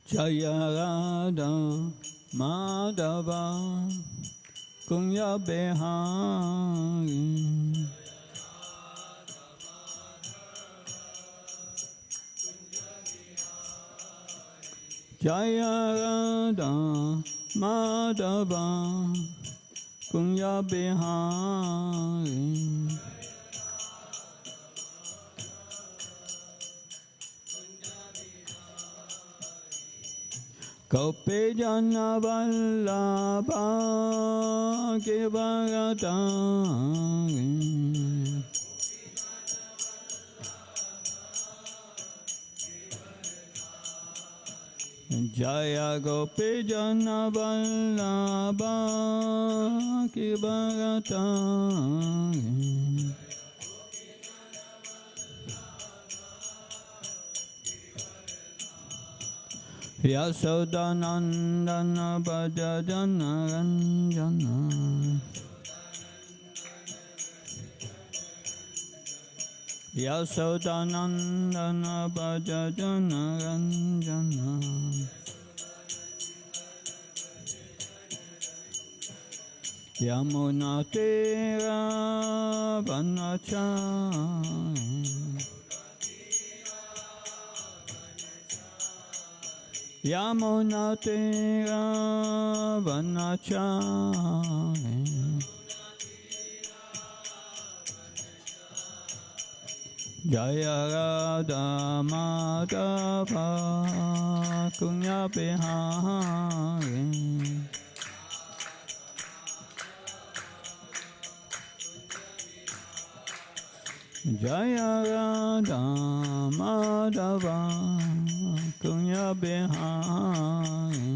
Jaya Radha Madhava Kunya Behari Jaya Radha Madhava Kunya Behari Gopi Jana Vallabha Givaratari Jaya Gopi Jana Vallabha Givaratari Yasodhanandana Bhajana Ranjana Yasodhanandana Bhajana Ranjana Yamuna Tira Vanachari Yamuna Tira Vanachari Jaya Radha Madhava Kunya Behari Jaya Radha Madhava Kunya Behari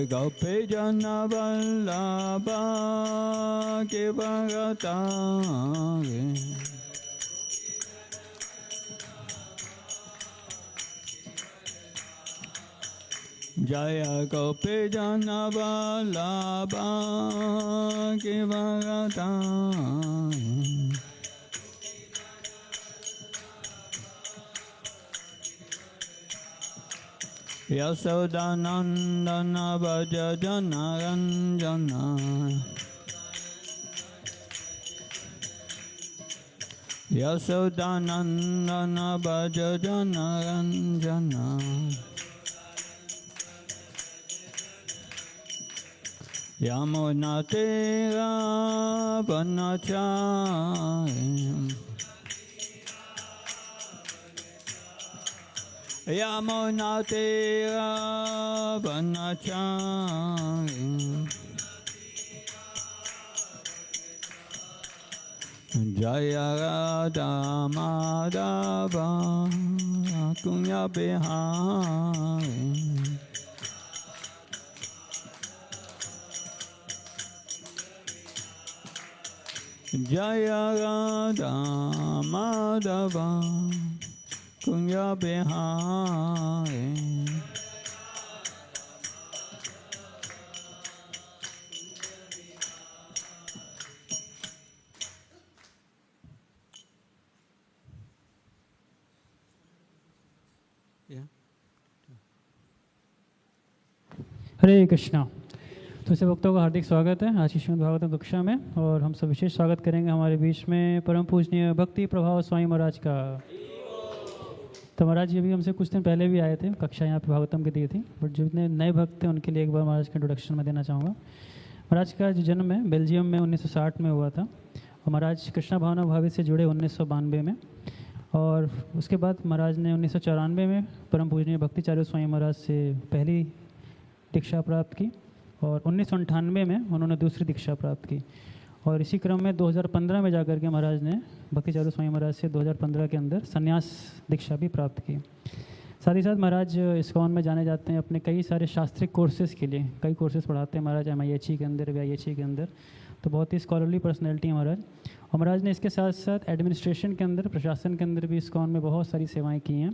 Gopi Jana Vallabha Givaratari Jaya Gopi Jana Vallabha Givaratari Yasodhanandana Bhajana Ranjana Yasodhanandana Bhajana Ranjana Yamuna Tira Vanachari Yamuna Tira Vanachari Jaya Radha Madhava Kunya Behari Jaya Radha Madhava Kunya Behari हरे कृष्णा। तो सभी भक्तों का हार्दिक स्वागत है आज की श्रीमद् भागवतम कक्षा में। और हम सब विशेष स्वागत करेंगे हमारे बीच में परम पूजनीय भक्ति प्रभाव स्वामी महाराज का। तो महाराज जी अभी हमसे कुछ दिन पहले भी आए थे, कक्षा यहाँ पे भागवतम की दी थी, बट जो इतने नए भक्त थे उनके लिए एक बार महाराज का इंट्रोडक्शन में देना चाहूँगा। महाराज का जो जन्म है बेल्जियम में 1960 में हुआ था और महाराज कृष्णा भावना भावी से जुड़े 1992 में। और उसके बाद महाराज ने 1994 में परम पूजनीय भक्तिचार्य स्वामी महाराज से पहली दीक्षा प्राप्त की और 1998 में उन्होंने दूसरी दीक्षा प्राप्त की। और इसी क्रम में 2015 में जाकर के महाराज ने भक्तिचार्य स्वामी महाराज से 2015 के अंदर संन्यास दीक्षा भी प्राप्त की। साथ ही साथ महाराज इस्कॉन में जाने जाते हैं अपने कई सारे शास्त्रिक कोर्सेज़ के लिए, कई कोर्सेज़ पढ़ाते हैं महाराज MIHE के अंदर, VIHE के अंदर। तो बहुत ही स्कॉलरली पर्सनैलिटी है महाराज। और महाराज ने इसके साथ साथ एडमिनिस्ट्रेशन के अंदर, प्रशासन के अंदर भी इस्कॉन में बहुत सारी सेवाएं की हैं।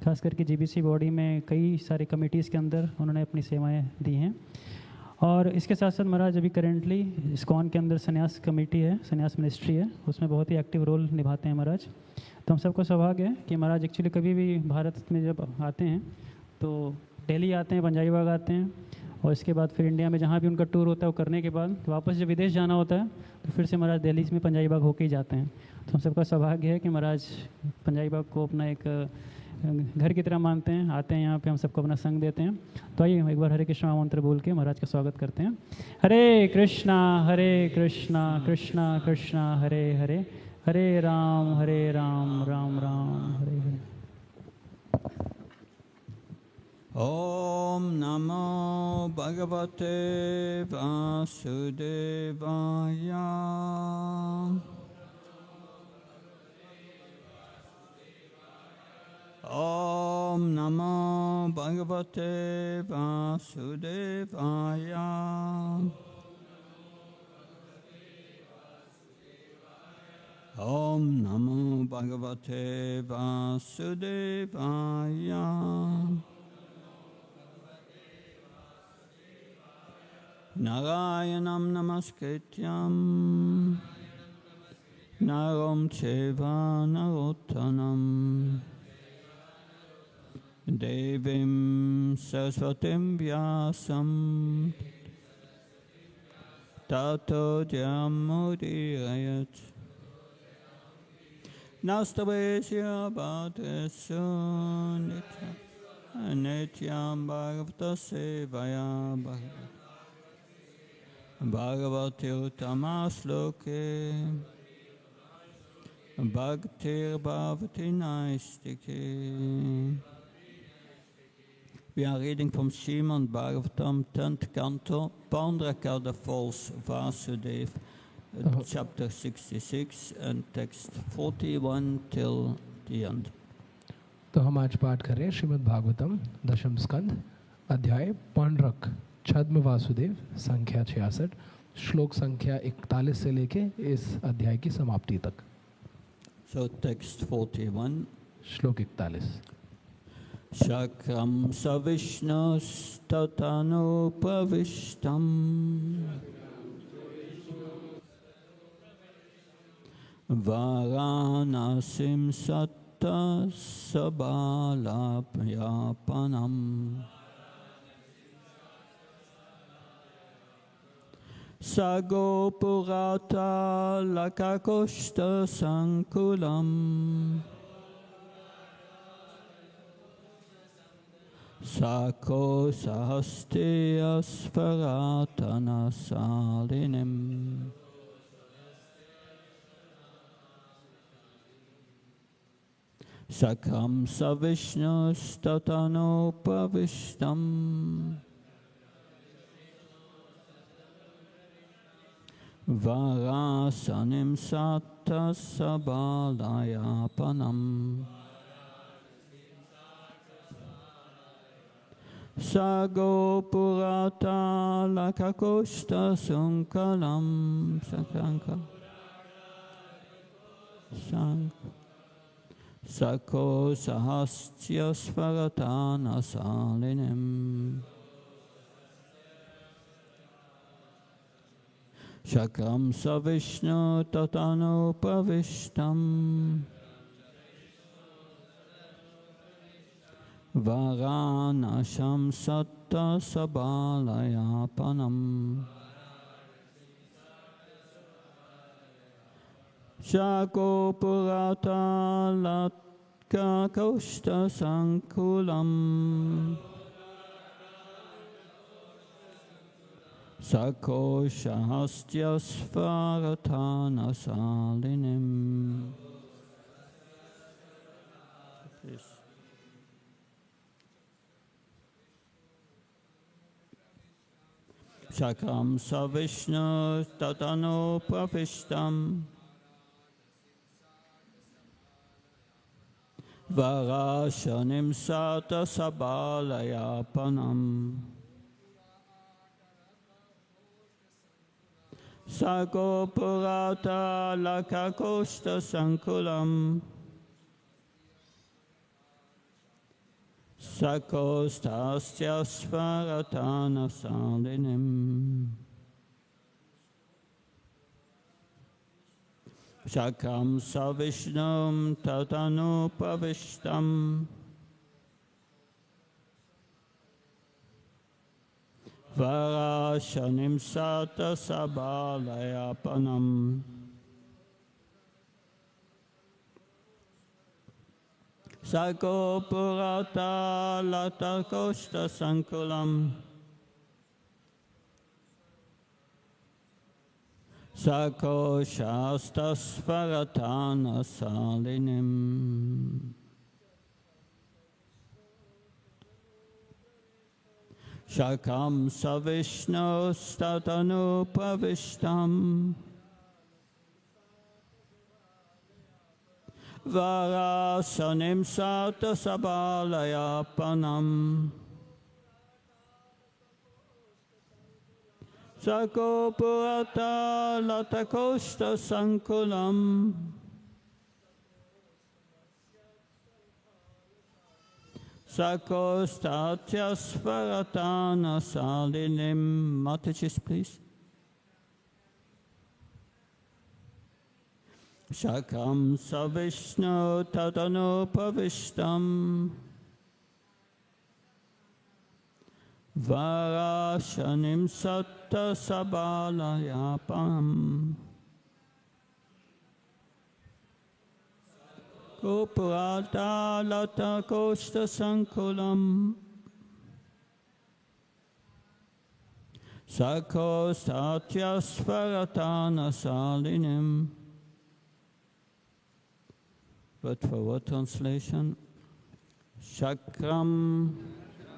खास करके GBC बॉडी में कई सारे कमिटीज़ के अंदर उन्होंने अपनी सेवाएं दी हैं। और इसके साथ साथ महाराज अभी करेंटली इस्कॉन के अंदर संन्यास कमेटी है, संन्यास मिनिस्ट्री है, उसमें बहुत ही एक्टिव रोल निभाते हैं महाराज। तो हम सबको सौभाग्य है कि महाराज एक्चुअली कभी भी भारत में जब आते हैं तो दिल्ली आते हैं, पंजाबी बाग आते हैं, और इसके बाद फिर इंडिया में जहाँ भी उनका टूर होता है वो करने के बाद वापस जब विदेश जाना होता है तो फिर से महाराज दिल्ली में पंजाबी बाग होके ही जाते हैं। तो हम सबका सौभाग्य है कि महाराज पंजाबी बाग को अपना एक घर की तरह मानते हैं, आते हैं यहाँ पे, हम सबको अपना संग देते हैं। तो आइए एक बार हरे कृष्णा मंत्र बोल के महाराज का स्वागत करते हैं। हरे कृष्णा कृष्णा कृष्णा हरे हरे, हरे Ram Ram Ram Hare Hare. Om Namo Bhagavate Vasudevaya. Om Namo Bhagavate Vasudevaya. Om Namo Bhagavate Vasudevaya. Narayanam Namaskrityam Naram Cheva Narottanam Devim Saraswatim Vyasam Tato Jamudirayat Nastabesya Bhadesu Nityam Bhagavata Sevaya Bhagavata Bhagavati Uttamasloke Bhaktir Bhavati Naistike. We are reading from Srimad Bhagavatam, 10th canto, Pandrakada Falls Vasudev, chapter 66 and text 41 till the end. तो हम आज पाठ कर रहे हैं श्रीमद् भागवतम दशम स्कंद, अध्याय पांडरक छद्म वासुदेव, संख्या 66, श्लोक संख्या 41 से लेके इस अध्याय की समाप्ति तक। So text 41. श्लोक 41। Shakram savishnus tatano pravishtam Varanasim satta sabalapyapanam Sago purata lakakoshta sankulam Sako sahastia svaratana salinim Sakam savishnus tatano pravishtam Varasanim satta sabalayapanam Sago purata lakakoshta sunkalam Sakranka Sako sahastya svaratana salinim Shakram savishnu tatano pravishtam Varanasham satta sabalayapanam Shako purata lakakoshta sankulam Sako shahastya svaratana salinim. Shakam savishnu tatano pravishtam Varashanim sata sabalayapanam Sago purata lakakoshta sankulam Sakostasya svaratana salinim. Shakam savishnum tatanu pavishtam. Varashanim sata sabalayapanam. Sakopurata latakoshta sankulam. Sakoshasta svaratana salinim. Shakam savishno statanu pravishtam. Varasanim sata sabalayapanam. Sakopurata latakoshta sankulam. Sakostatya svaratana salinim. Mataji's, please. Shakam savishno tatanu pavishtam. Varashanim satta sabalayapam. Kupurata latakoshta sankulam. Sakostatya svaratana salinim. But for what translation? Chakram,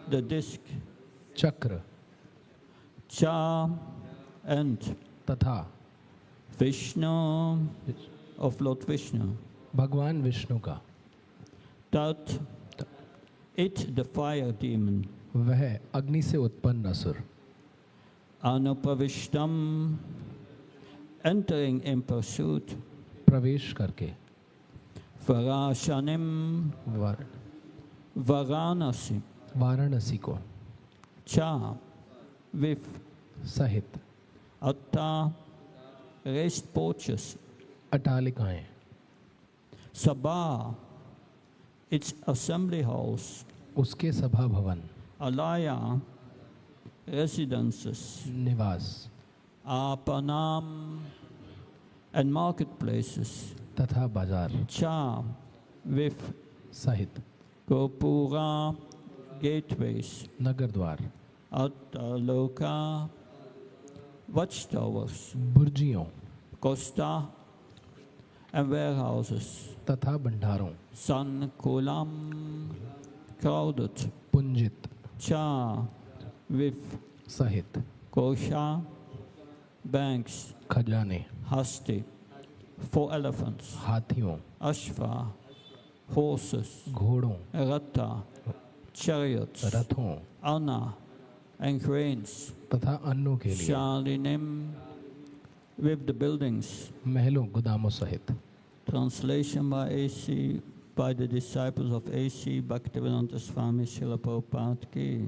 the disc. चक्र Cha and तथा Vishnu of Lord Vishnu. भगवान विष्णु का Tat, it the fire demon. वह अग्नि से उत्पन्न असुर Anupavishtam, entering in pursuit. प्रवेश करके Varashanim, Varanasi. वाराणसी को Cha, with सहित Atta, raised porches. अटालिकाएं Sabha, its assembly halls. उसके सभा भवन Alaya, residences. निवास Apanam, and marketplaces. तथा बाजार Cha, with सहित Gopura, gateways. नगर द्वार Attaloka, watchtowers. बुर्जियों Costa, and warehouses. तथा भंडारों Sankulam, crowded. पुंजित Cha, with सहित Kosha, banks. खजाने Hasti, 4 elephants. हाथियों Ashva, horses. घोड़ों Ratha, chariots. रथों Anna, and grains. तथा अन्नों के लिए Shalinim, with the buildings. महलों गोदामों सहित Translation by A.C. by the disciples of A.C. Bhaktivedanta Swami Srila Prabhupada ki.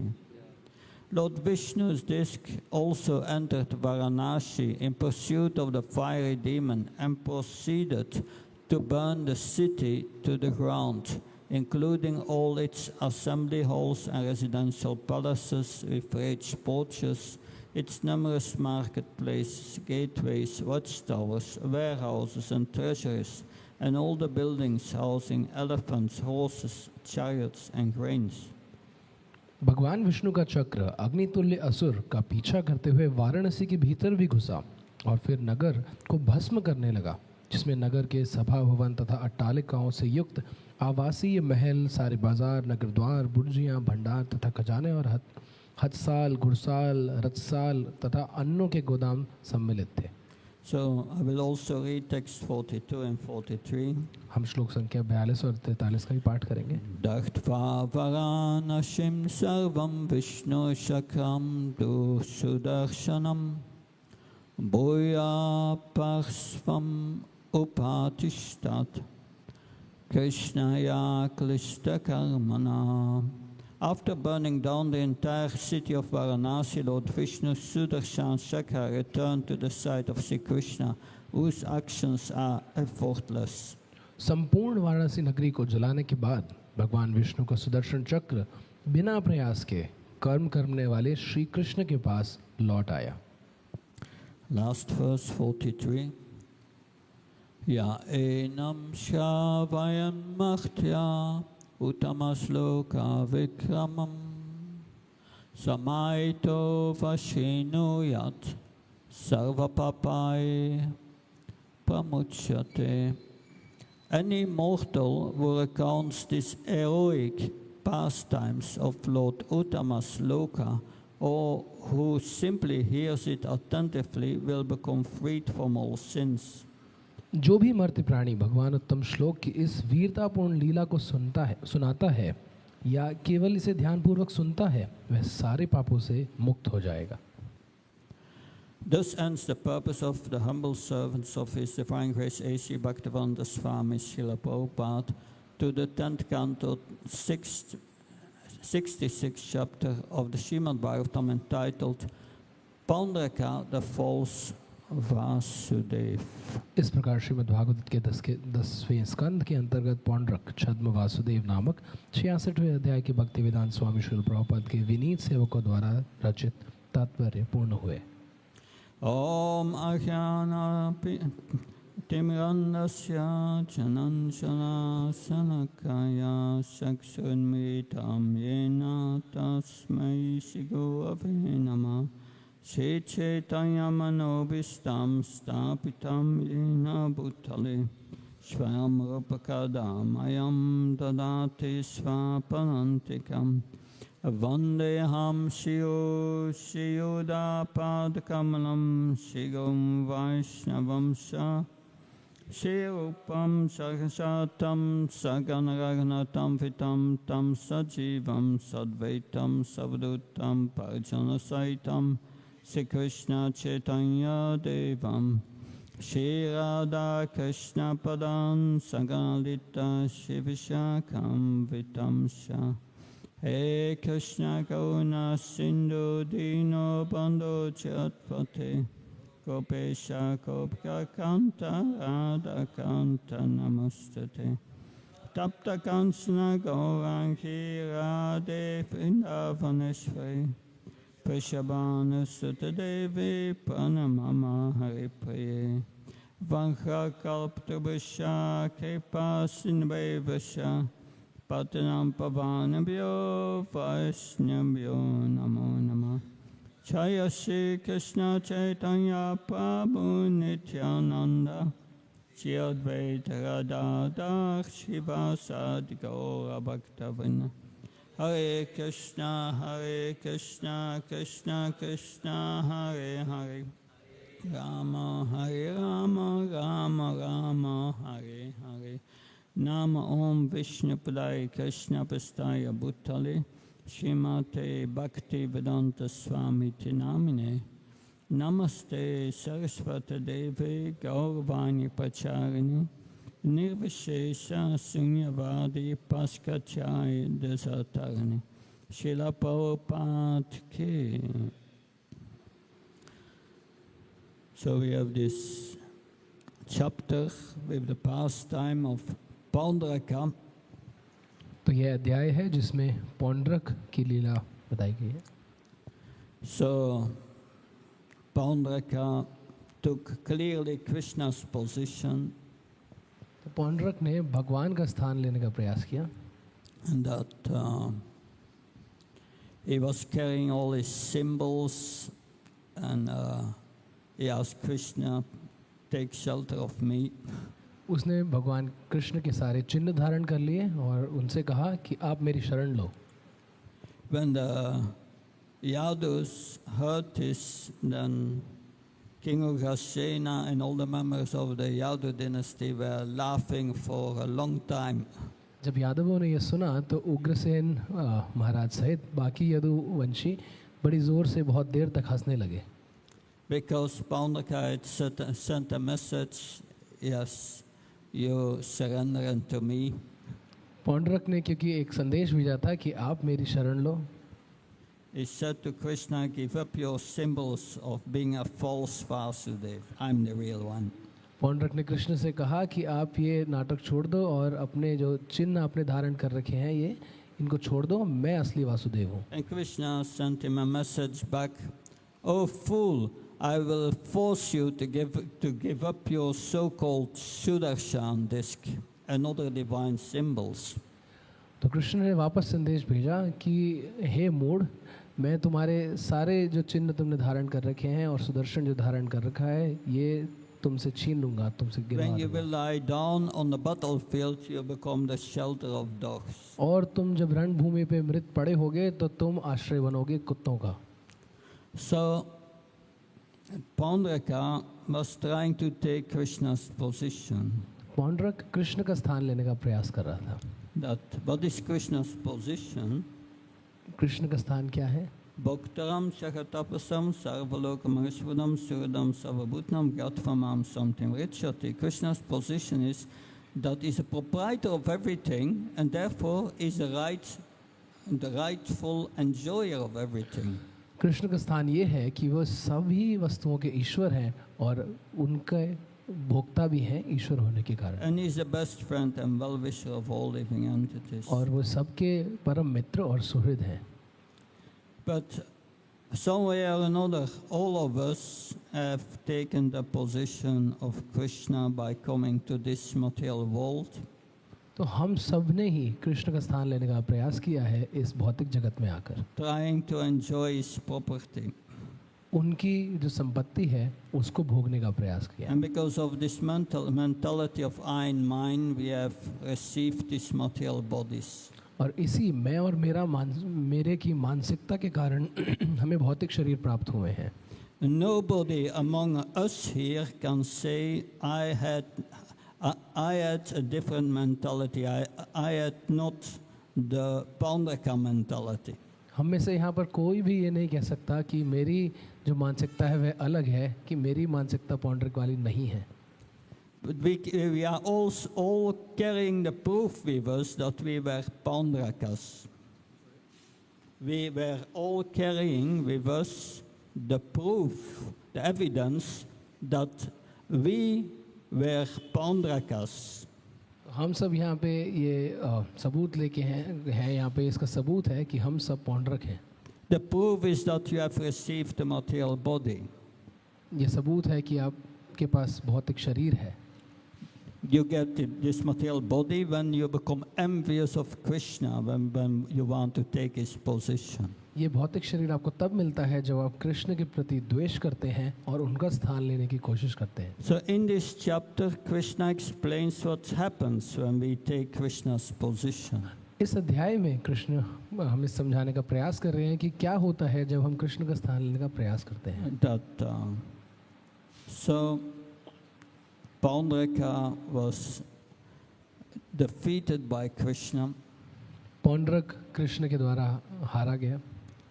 Lord Vishnu's disc also entered Varanasi in pursuit of the fiery demon and proceeded to burn the city to the ground, including all its assembly halls and residential palaces with rich porches, its numerous marketplaces, gateways, watchtowers, warehouses, and treasuries, and all the buildings housing elephants, horses, chariots, and grains. भगवान विष्णु का चक्र अग्नितुल्य असुर का पीछा करते हुए वाराणसी के भीतर भी घुसा और फिर नगर को भस्म करने लगा, जिसमें नगर के सभा भवन तथा अट्टालिकाओं से युक्त आवासीय महल, सारे बाजार, नगर द्वार, बुर्जियां, भंडार तथा खजाने और हथसाल, घुड़साल, रथसाल तथा अन्नों के गोदाम सम्मिलित थे। So I will also read text 42 and 43. हम श्लोक संख्या 42 और 43 का भी पाठ करेंगे। Daktva Varanashim Sarvam Vishnu Shakram Sudarshanam Bhuya Parsvam Upatishtat Krishnaya Klishta Karmana After burning down the entire city of Varanasi, Lord Vishnu Sudarshan Chakra returned to the side of Sri Krishna, whose actions are effortless. संपूर्ण वाराणसी नगरी को जलाने के बाद भगवान विष्णु का सुदर्शन चक्र बिना प्रयास के कर्म करने वाले श्री कृष्ण के पास लौट आया. Last verse 43. Ya enam shavayan mahtya uttamasloka vikramam samaito vashinuyat sarvapapai pramuchyate. Any mortal who recounts these heroic pastimes of Lord Uttamasloka, or who simply hears it attentively, will become freed from all sins. जो भी मर्त्य प्राणी भगवान उत्तम श्लोक की इस वीरतापूर्ण लीला को सुनाता है या केवल इसे ध्यानपूर्वक सुनता है, वह सारे पापों से मुक्त हो जाएगा. Thus ends the purpose of the humble servants of His Divine Grace A.C. Bhaktivedanta Swami Srila Prabhupada to the 10th canto, 66th chapter of the Srimad Bhagavatam, entitled Pandraka, the False Vasudev. इस प्रकार श्रीमद् भागवत के 10वें स्कंद के अंतर्गत पौंड्रक छद्म वासुदेव नामक 66वें अध्याय के भक्ति वेदांत स्वामी श्रील प्रभुपाद के विनीत सेवकों द्वारा रचित तात्पर्य पूर्ण हुए. Om Ajnana Timrandasya Chananchana Sanakaya Saksunmitam Yena Tasmai Sigo Ave Namah Shri Chaitanya Manobhistam Stapitam Yena Bhutale Swayam Rupakadam Ayam Dadati Svapanantikam Vandeham Shiyuda Padkamalam Shigam Vaishnavam Sha Shirupam Sahasatam Saganaragnatam Vitam Tam Sajivam Sadvaitam Savdutam Parjanasaitam Sri Krishna Chaitanya Devam Shri Radha Krishna Padan Sagalita Shivishakam Vitam Sha. He Krishna Karuna Sindhu Dino Bandho Chatpate Gopesha Gopika Kanta Radha Kanta Namastate Tapta Kansana Gaurangi Radhe Vrindavaneshwari Prishabhanu Sutta Devi Pranamama Haripriye Vankha Kalptrubhasha Kripa Sindhavasha Patanam Pavanabhyo Vaishnavyo Namo Namah Jaya Shri Krishna Chaitanya Prabhu Nityananda Shri Advaita Radha Shivasadi Gaura Bhaktavina Hare Krishna Krishna Krishna Hare Hare Rama Hare Rama Rama Rama Hare Hare Nama Om Vishnu Padaya Krishna Pastaya Bhutale Shrimate Bhakti Vedanta Swami Tinamine Namaste Saraswata Devi Gauravani Pacharini Nirvishesha Sunyavadi Paskachaya Desatarani Srila Prabhupada Ki. So we have this chapter with the pastime of Paundraka. तो यह अध्याय है जिसमें पौंड्रक की लीला बताई गई है. So Paundraka took clearly Krishna's position, तो पौंड्रक ने भगवान का स्थान लेने का प्रयास किया. and that he was carrying all his symbols, and he asked Krishna, take shelter of me. उसने भगवान कृष्ण के सारे चिन्ह धारण कर लिए और उनसे कहा कि आप मेरी शरण लो. When the Yadus heard this, then King Ugrasena and all the members of the Yadu dynasty were laughing for a long time. जब यादवों ने यह सुना तो उग्रसेन महाराज सहित बाकी यदुवंशी बड़ी जोर से बहुत देर तक हंसने लगे. Because Paundraka had sent a message, yes, you surrender unto me. Paundrak ने क्योंकि एक संदेश भेजा था कि आप मेरी शरण लो, He said to Krishna, give up your symbols of being a false Vasudev. I'm the real one. Paundrak ने कृष्ण से कहा कि आप ये नाटक छोड़ दो और अपने जो चिन्ह आपने धारण कर रखे हैं ये इनको छोड़ दो, मैं असली वासुदेव हूँ। And Krishna sent him a message back, "Oh fool, I will force you to give up your so-called Sudarshan disc and other divine symbols." तो कृष्ण ने वापस संदेश भेजा कि हे मूढ़, मैं तुम्हारे सारे जो चिन्ह तुमने धारण कर रखे हैं और सुदर्शन जो धारण कर रखा है ये तुमसे छीन लूंगा, तुमसे गिरवा When you दूंगा। will lie down on the battlefield, you become the shelter of dogs. और तुम जब रणभूमि पे मृत पड़े होगे तो तुम आश्रय बनोगे कुत्तों का। So Paundraka was trying to take Krishna's position. Paundrak Krishna का स्थान लेने का प्रयास कर रहा था। That what is Krishna's position? Krishna का स्थान क्या है? Bhaktaram Shakatapasam Sarvalokamarishwadam Suradam Sarvabhutnam Gatvamam Samtim Richati. Krishna's position is that he's a proprietor of everything and therefore is the rightful enjoyer of everything. Krishna का स्थान ये है कि वो सभी वस्तुओं के ईश्वर हैं और उनके भोक्ता भी हैं ईश्वर होने के कारण। And he's the best friend and well-wisher of all living entities. और वो सबके परम मित्र और सुहृद हैं। But some way or another, all of us have taken the position of Krishna by coming to this material world. तो हम सब ने ही कृष्ण का स्थान लेने का प्रयास किया है इस भौतिक जगत में आकर, Trying to enjoy his property. उनकी जो संपत्ति है उसको भोगने का प्रयास किया। And because of this mentality of I and mine, we have received these material bodies. और इसी मैं और मेरे की मानसिकता के कारण हमें भौतिक शरीर प्राप्त हुए हैं। Nobody among us here can say I had a different mentality. I had not the Paundraka mentality. हम में से यहाँ पर कोई भी ये नहीं कह सकता कि मेरी जो मानसिकता है वह अलग है, कि मेरी मानसिकता पौंड्रक वाली नहीं है। But we are all carrying the proof with us that we were Paundrakas. We were all carrying with us the proof, the evidence that we were Paundrakas. हम सब यहाँ पे ये सबूत लेके हैं यहाँ पे, इसका सबूत है कि हम सब पौंड्रक हैं। The proof is that you have received the material body. ये सबूत है कि आपके पास भौतिक शरीर है। You get this material body when you become envious of Krishna, when you want to take his position. ये भौतिक शरीर आपको तब मिलता है जब आप कृष्ण के प्रति द्वेष करते हैं और उनका स्थान लेने की कोशिश करते हैं। So in this chapter, Krishna explains what happens when we take Krishna's position. इस अध्याय में कृष्ण हमें समझाने का प्रयास कर रहे हैं कि क्या होता है जब हम कृष्ण का स्थान लेने का प्रयास करते हैं। That so Paundraka was defeated by Krishna, Paundrak Krishna के द्वारा हारा गया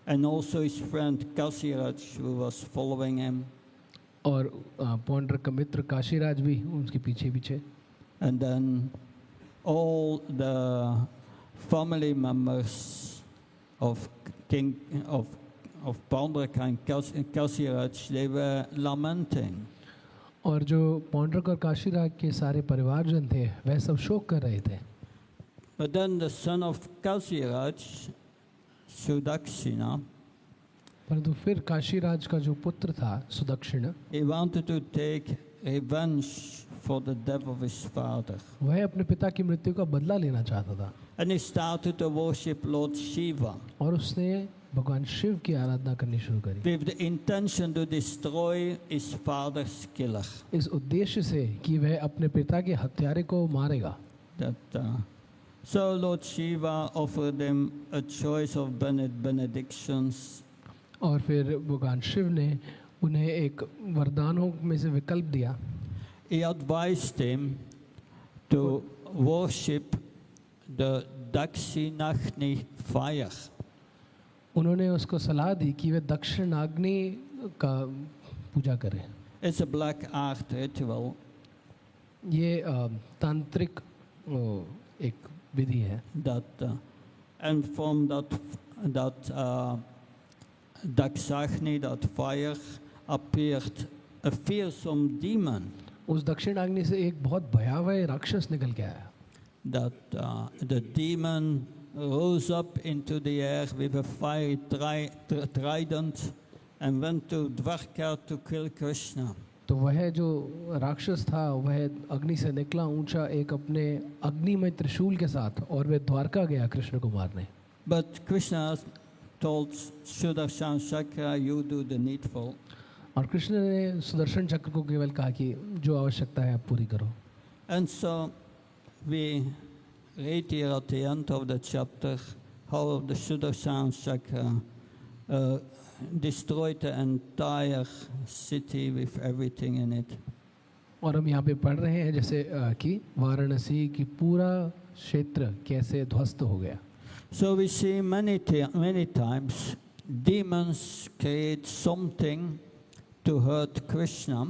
and also his friend Kasiraj, who was following him. और पौंड्रक का मित्र काशीराज भी उनके पीछे पीछे। And then all the family members of Paundraka and Kasiraj, they were lamenting. और जो पौंड्रक और काशीराज के सारे परिवारजन थे वह सब शोक कर रहे थे। But then the son of Kasiraj, Sudakshina, परंतु फिर काशीराज का जो पुत्र था Sudakshin, he wanted to take revenge for the death of his father. वह अपने पिता की मृत्यु का बदला लेना चाहता था And he started to worship Lord Shiva और उसने भगवान शिव की आराधना करनी शुरू करी with the intention to destroy his father's killer. इस उद्देश्य से कि वह अपने पिता के हत्यारे को मारेगा। So Lord Shiva offered him a choice of benedictions. और फिर भगवान शिव ने उन्हें एक वरदानों में से विकल्प दिया। He advised him to worship the Dakshinagni fire. उन्होंने उसको सलाह दी कि वह दक्षिणाग्नि का पूजा करे। It's a black art ritual. ये तांत्रिक एक विधि है। And from that Dakshagni, that fire, appeared a fearsome demon. उस दक्षिणाग्नि से एक बहुत भयावह राक्षस निकल के आया। That the demon rose up into the air with a fiery trident and went to Dwarka to kill Krishna. तो वह जो राक्षस था वह अग्नि से निकला ऊंचा एक अपने अग्निमय त्रिशूल के साथ और वह द्वारका गया कृष्ण को मारने। But Krishna told Sudarshan Chakra, you do the needful. और कृष्ण ने सुदर्शन चक्र को केवल कहा कि जो आवश्यकता है आप पूरी करो। And so we read here at the end of the chapter how the Sudarshan Chakra destroyed the entire city with everything in it. और हम यहाँ पे पढ़ रहे हैं जैसे कि वाराणसी की पूरा क्षेत्र कैसे ध्वस्त हो गया। So we see many times demons create something to hurt Krishna,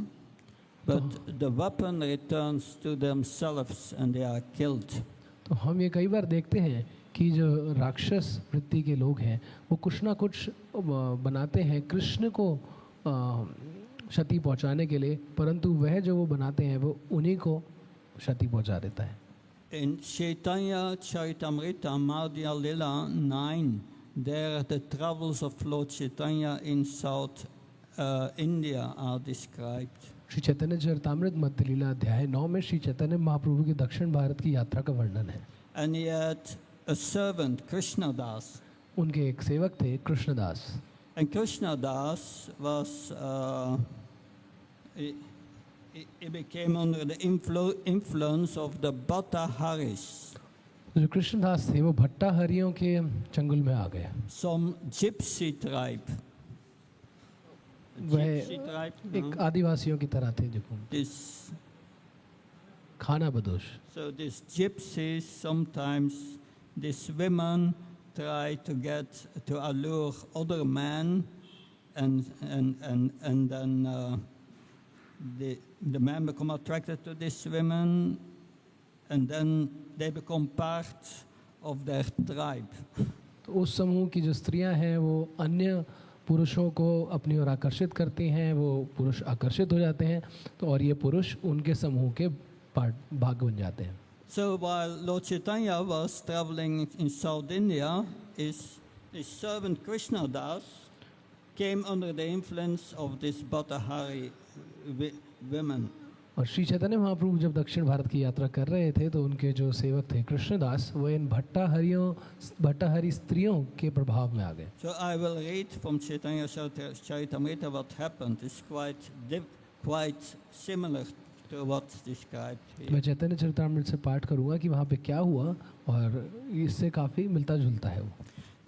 but the weapon returns to themselves and they are killed. तो हम ये कई बार देखते हैं कि जो राक्षस वृत्ति के लोग हैं वो कुछ ना कुछ बनाते हैं कृष्ण को क्षति पहुंचाने के लिए, परंतु वह जो वो बनाते हैं वो उन्हीं को क्षति पहुंचा देता है। In Chaitanya Charitamrita Madhya Lila 9, there the travels of Lord Chaitanya in South India are described. Shri Chaitanya Charitamrita मध्य लीला अध्याय 9 में श्री चैतन्य महाप्रभु की दक्षिण भारत की यात्रा का वर्णन है। And he had a servant, Krishnadas. उनके एक सेवक थे Krishnadas. And Krishnadas was he became under the influence of the Bhattaharis. जो कृष्णदास थे वो भट्टाहरियों के चंगुल में आ गए। Some gypsy tribe. वह Gypsy tribe, एक आदिवासियों की तरह थे जो This, खाना बदोश। so these gypsies, sometimes these women try to allure other men, and then the men become attracted to these women, and then they become part of their tribe. तो उस समूह की जो स्त्रियां हैं वो अन्य पुरुषों को अपनी ओर आकर्षित करती हैं, वो पुरुष आकर्षित हो जाते हैं तो और ये पुरुष उनके समूह के भाग बन जाते हैं। So while Lord Chaitanya was traveling in South India, his servant Krishnadas came under the influence of this Bhattahari women. और श्री चैतन्य महाप्रभु जब दक्षिण भारत की यात्रा कर रहे थे तो उनके जो सेवक थे कृष्णदास वो इन भट्टाहरी स्त्रियों के प्रभाव में आ गए। So I will read from Chaitanya Charitamrita what happened. It's quite similar to what's described here. मैं चैतन्य चरितामृत से पाठ करूंगा कि वहाँ पे क्या हुआ और इससे काफी मिलता जुलता है वो।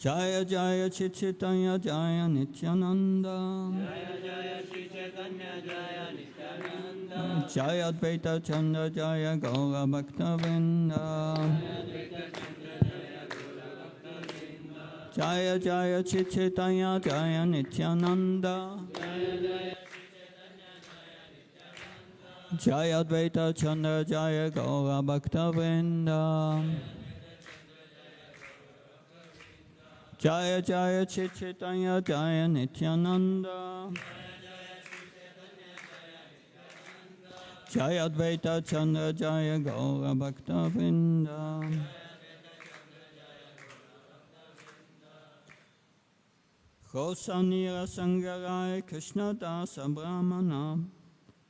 Jaya Jaya Chaitanya Jaya Nityananda. Jaya Advaita Chanda Jaya Gaura Bhaktavinda. Jaya Jaya Chaitanya Jaya Nityananda. Jaya Advaita Chanda Jaya Gaura Bhaktavinda. Jaya Jaya Chaitanya Jaya Nityananda. Jaya Advaita Chandra Jaya Gaura Bhaktavinda. Khosanira Sangarai Krishna Dasa Brahmana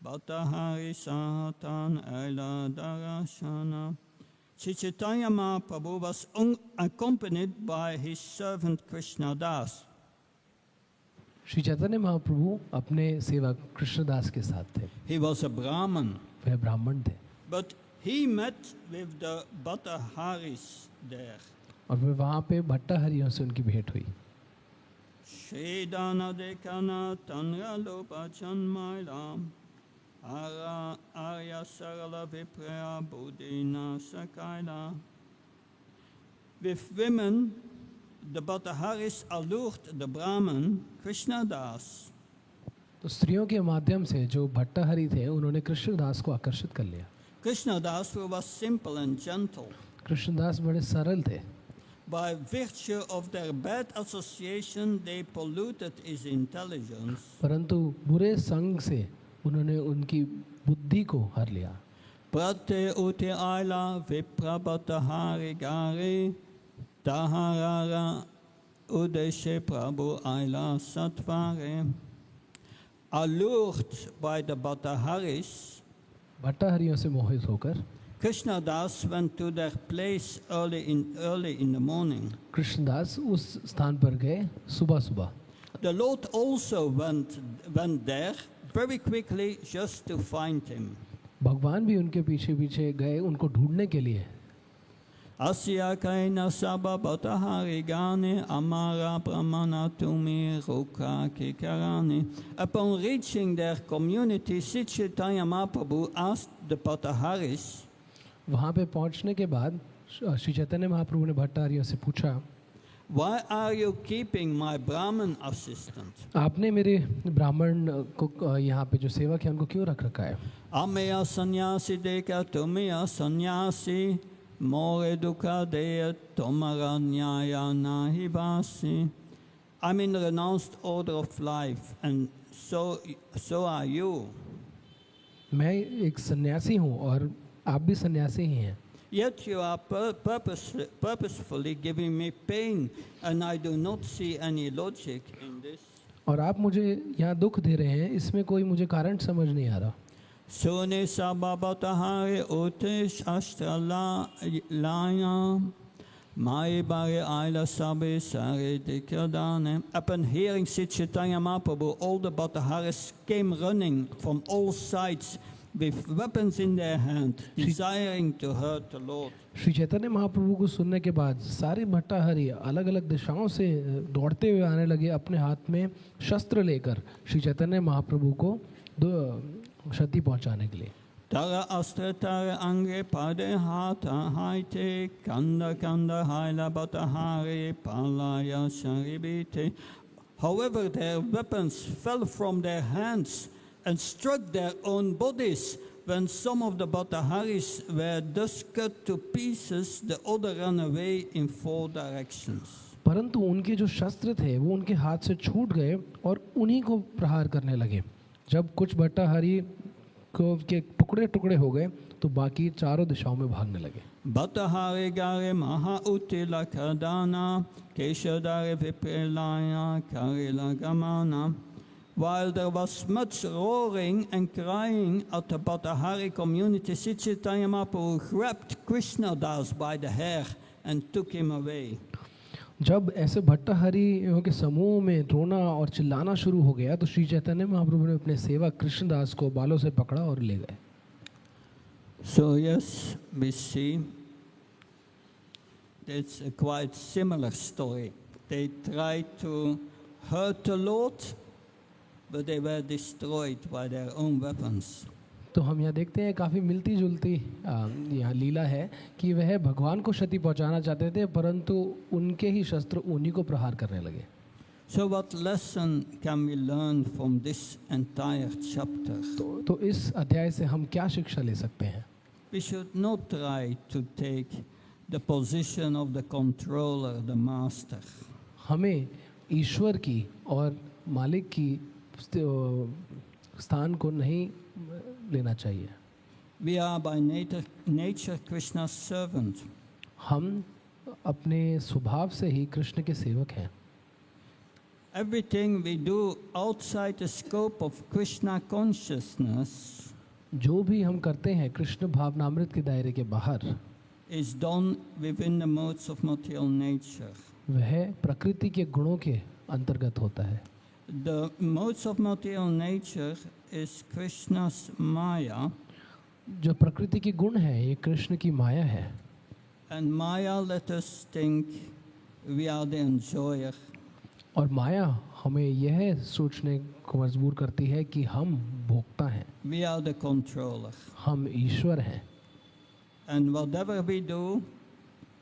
Bhattahari Satan Aila Darashana. Sri Chaitanya Mahaprabhu was accompanied by his servant Krishna Das. Shri Chaitanya Mahaprabhu अपने सेवक कृष्णदास के साथ थे। He was a Brahman. वह ब्राह्मण थे। But he met with the Bhattaharis there. और वे वहाँ पे भट्टाहरियों से उनकी भेंट हुई। Shri Dana Dekana Tanra Lopa Chanmailam Arya Sarala Vipraya Bodhina Sakaila. With women, the Bhattaharis allured the Brahman Krishnadas. तो स्त्रियों के माध्यम से जो भट्टाहरी थे उन्होंने कृष्णदास को आकर्षित कर लिया। Krishnadas was simple and gentle. Krishnadas बड़े सरल थे, By virtue of their bad association, they polluted his intelligence. परंतु बुरे संग से उन्होंने उनकी बुद्धि को हर लिया। Prate uti aila viprabhatahari gari taharara udeshe prabhu aila satvare. Allured by the Bhattaharis, भट्टाहारियों से मोहित होकर Krishna Das went to their place early in the morning. Krishnadas उस स्थान पर गए सुबह सुबह। The Lord also went there very quickly just to find him. भगवान भी उनके पीछे पीछे गए उनको ढूंढने के लिए। Asya kaina sabha bhattahari gane amara brahmana tumi ruka kikarani. Upon reaching their community, Sri Chaitanya Mahaprabhu asked the Bhattaharis, वहाँ पे पहुँचने के बाद श्री चैतन्य महाप्रभु ने भट्टाहारियों से पूछा, why are you keeping my Brahman assistant? आपने मेरे ब्राह्मण को यहाँ पे जो सेवक है उनको क्यों रख रखा है? Ameya sannyasi deka tumiya sannyasi more dukha deya tomara nyaya nahi vasi. I'm in renounced order of life, and so are you. मैं एक सन्यासी हूँ और आप भी सन्यासी ही हैं, Yet you are purposefully giving me pain, and I do not see any logic in this. और आप मुझे यहाँ दुख दे रहे हैं, इसमें कोई मुझे कारण समझ नहीं आ रहा। Sune sabhabatahari utish ashtra laya mai bare aila sabi sari dikadane. Upon hearing Sri Chaitanya Mahaprabhu, all the Bhattaharis came running from all sides with weapons in their hand, desiring to hurt the Lord. Shri Chaitanya Mahaprabhu को सुनने के बाद सारे भट्टाहारी अलग अलग दिशाओं से दौड़ते हुए आने लगे, अपने हाथ में शस्त्र लेकर श्री चैतन्य महाप्रभु को क्षति पहुंचाने के लिए। Tara astra tara angre pade hata haite kanda kanda haila Bhattahari palaya sharibite. However, their weapons fell from their hands and struck their own bodies. When some of the Bhattaharis were thus cut to pieces, the other ran away in 4 directions. परंतु उनके जो शस्त्र थे वो उनके हाथ से छूट गए और उन्हीं को प्रहार करने लगे। जब कुछ भट्टाहारी को के टुकड़े टुकड़े हो गए तो बाकी चारों दिशाओं में भागने लगे। Bhattahari gare maha utila kadana keshadare viprelaya karila gamana. While there was much roaring and crying at the Bhattahari community, Sri Chaitanya Mahaprabhu grabbed Krishna Das by the hair and took him away. जब ऐसे भट्टाहारियों के समूह में रोना और चिल्लाना शुरू हो गया तो श्री चैतन्य महाप्रभु ने अपने सेवक कृष्णदास को बालों से पकड़ा और ले गए। So yes, we see that's a quite similar story. They tried to hurt the Lord, but they were destroyed by their own weapons. तो हम यहाँ देखते हैं काफ़ी मिलती जुलती यहाँ लीला है कि वह भगवान को क्षति पहुँचाना चाहते थे परंतु उनके ही शस्त्र उन्हीं को प्रहार करने लगे। So what lesson can we learn from this entire chapter? तो इस अध्याय से हम क्या शिक्षा ले सकते हैं? We should not try to take the position of the controller, the master. हमें ईश्वर की और मालिक की स्थान को नहीं लेना चाहिए। We are by nature Krishna's servant. हम अपने स्वभाव से ही कृष्ण के सेवक हैं। Everything we do outside the scope of Krishna consciousness जो भी हम करते हैं कृष्ण भावनामृत के दायरे के बाहर is done within the modes of material nature. वह प्रकृति के गुणों के अंतर्गत होता है। The modes of material nature is Krishna's Maya, जो प्रकृति के गुण है ये कृष्ण की माया है। and Maya let us think we are the enjoyer. और माया हमें यह सोचने को मजबूर करती है कि हम भोक्ता हैं, We are the controller. हम ईश्वर हैं। And whatever we do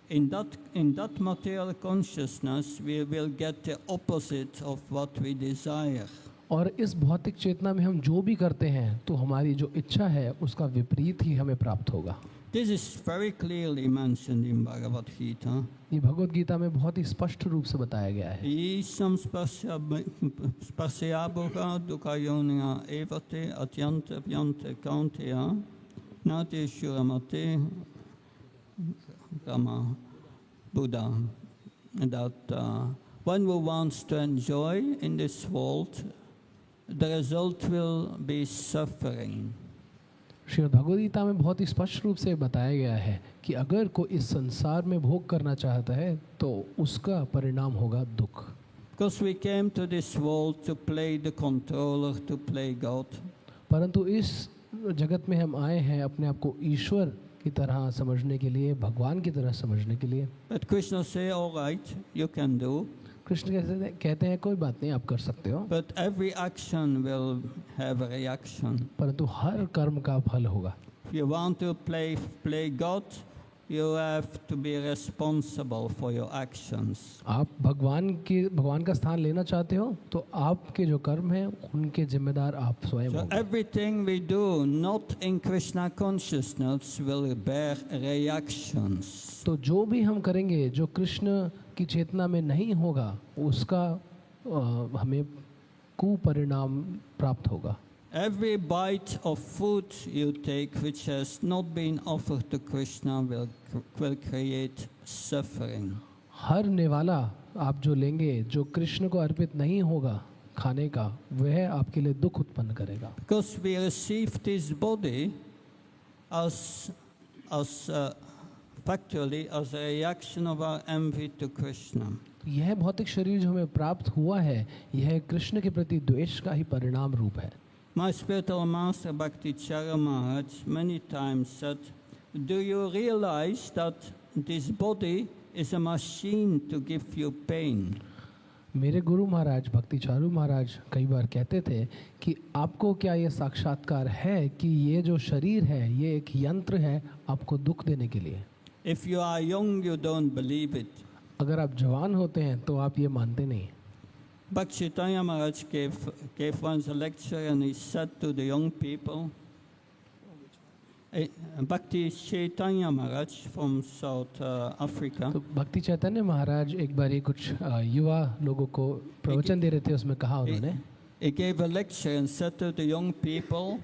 in that material consciousness, we will get the opposite of what we desire. और इस भौतिक चेतना में हम जो भी करते हैं तो हमारी जो इच्छा है उसका विपरीत ही हमें प्राप्त होगा। This is very clearly mentioned in Bhagavad Gita. ये भगवत गीता में बहुत ही स्पष्ट रूप से बताया गया है। Isam spasyabhuka dukayoniya evate atyanta vyanta kaunteya nati shuramate Rama Buddha. That one who wants to enjoy in this world, the result will be suffering. Shrimad Bhagavad Gita में बहुत ही स्पष्ट रूप से बताया गया है कि अगर कोई इस संसार में भोग करना चाहता है तो उसका परिणाम होगा दुख। Because we came to this world to play the controller, to play God. परंतु इस जगत में हम आए हैं अपने आप को ईश्वर की तरह समझने के लिए, भगवान की तरह समझने के लिए। But Krishna say, all right, you can do. Krishna कहते हैं कोई बात नहीं, आप कर सकते हो, But every action will have a reaction. परंतु हर कर्म का फल होगा। If you want to play God, you have to be responsible for your actions. आप भगवान का स्थान लेना चाहते हो तो आपके जो कर्म हैं उनके जिम्मेदार आप स्वयं So होंगे। everything we do not in Krishna consciousness will bear reactions. तो जो भी हम करेंगे जो कृष्ण की चेतना में नहीं होगा उसका हमें कुपरिणाम प्राप्त होगा। Every bite of food you take which has not been offered to Krishna will create suffering. हर निवाला आप जो लेंगे जो कृष्ण को अर्पित नहीं होगा खाने का, वह आपके लिए दुख उत्पन्न करेगा। Because we receive this body as factually as a reaction of our envy to Krishna. यह भौतिक शरीर जो हमें प्राप्त हुआ है यह कृष्ण के प्रति द्वेष का ही परिणाम रूप है। My spiritual master Bhakti Chara Maharaj many times said, do you realize that this body is a machine to give you pain? मेरे गुरु महाराज भक्ति चारू महाराज कई बार कहते थे कि आपको क्या ये साक्षात्कार है कि ये जो शरीर है ये एक यंत्र है आपको दुख देने के लिए। If you are young, you don't believe it. अगर आप जवान होते हैं तो आप ये मानते नहीं। Bhakti Chaitanya Maharaj gave once a lecture and he said to the young people, Bhakti Chaitanya Maharaj from South Africa. तो भक्ति चैतन्य महाराज एक बार ये कुछ युवा लोगों को प्रवचन दे रहे थे, उसमें कहा उन्होंने, He gave a lecture and said to the young people,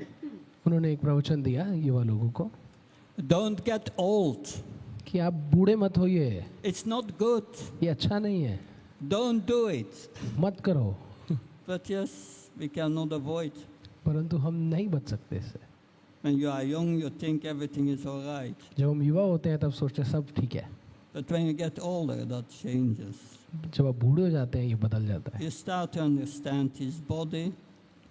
उन्होंने एक प्रवचन दिया युवा लोगों को don't get old. कि आप बूढ़े मत होइए, It's not good. ये अच्छा नहीं है, Don't do it. मत करो। But yes, we cannot avoid. परंतु हम नहीं बच सकते इससे। When you are young, you think everything is all right. जब हम युवा होते हैं तब सोचते हैं सब ठीक है, But when you get older, that changes. जब आप बूढ़े हो जाते हैं ये बदल जाता है। You start to understand his body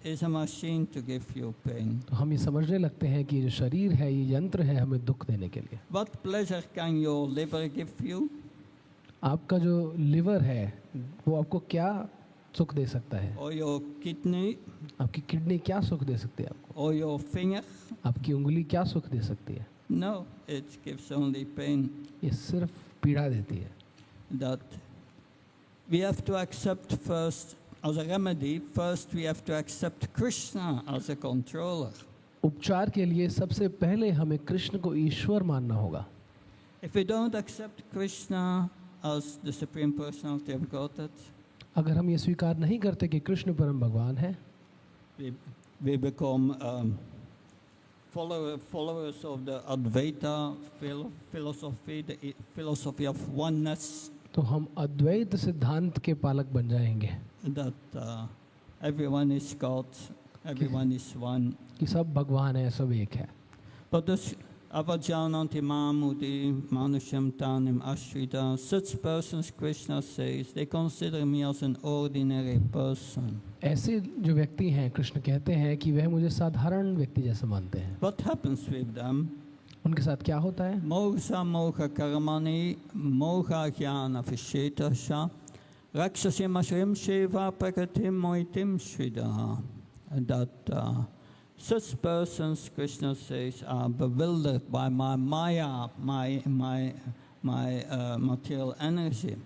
is a machine to give you pain. तो हम ये समझने लगते हैं कि जो शरीर है ये यंत्र है हमें दुख देने के लिए। What pleasure can your liver give you? आपका जो लिवर है वो आपको क्या सुख दे सकता है? Or your kidney? आपकी किडनी क्या सुख दे सकती है आपको? Or your finger? आपकी उंगली क्या सुख दे सकती है? No, it gives only pain. ये सिर्फ पीड़ा देती है। That we have to accept first, as a remedy, first we have to accept Krishna as a controller. उपचार के लिए सबसे पहले हमें कृष्ण को ईश्वर मानना होगा। If we don't accept Krishna as the Supreme Personality of Godhead, अगर हम ये स्वीकार नहीं करते कि कृष्ण परम भगवान है, we become followers of the Advaita philosophy, the philosophy of oneness, तो हम अद्वैत सिद्धांत के पालक बन जाएंगे that everyone is God, everyone is one. कि सब भगवान है, सब एक है। But this avajananti mamudi manusham tanim ashrita, such persons, Krishna says, they consider me as an ordinary person. ऐसे जो व्यक्ति हैं कृष्ण कहते हैं कि वह मुझे साधारण व्यक्ति जैसा मानते हैं। What happens with them? उनके साथ क्या होता है? Moksha moksha karmani moksha jnana vishetasha raksasim ashrim shiva prakatim moitim shridaha. That such persons, Krishna says, are bewildered by my maya, my material energy.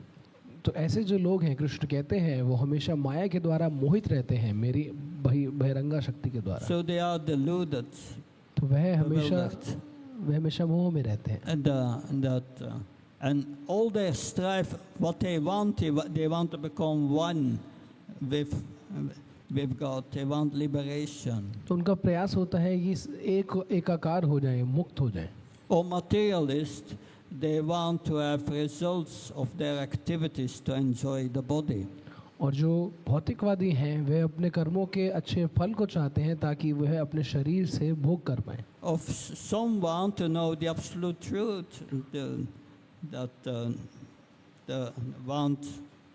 तो ऐसे जो लोग हैं कृष्ण कहते हैं वो हमेशा माया के द्वारा मोहित रहते हैं, मेरी बहिरंगा शक्ति के द्वारा। So they are deluded, तो वह हमेशा bewildered. वे हमेशा मोह में रहते हैं। And all their strife, what they want to become one with God. They want liberation. तो उनका प्रयास होता है कि एकाकार हो जाएं, मुक्त हो जाएं। Or materialist, they want to have results of their activities to enjoy the body. और जो भौतिकवादी हैं वे अपने कर्मों के अच्छे फल को चाहते हैं ताकि वह अपने शरीर से भोग कर पाएं। Of some want to know the absolute truth, want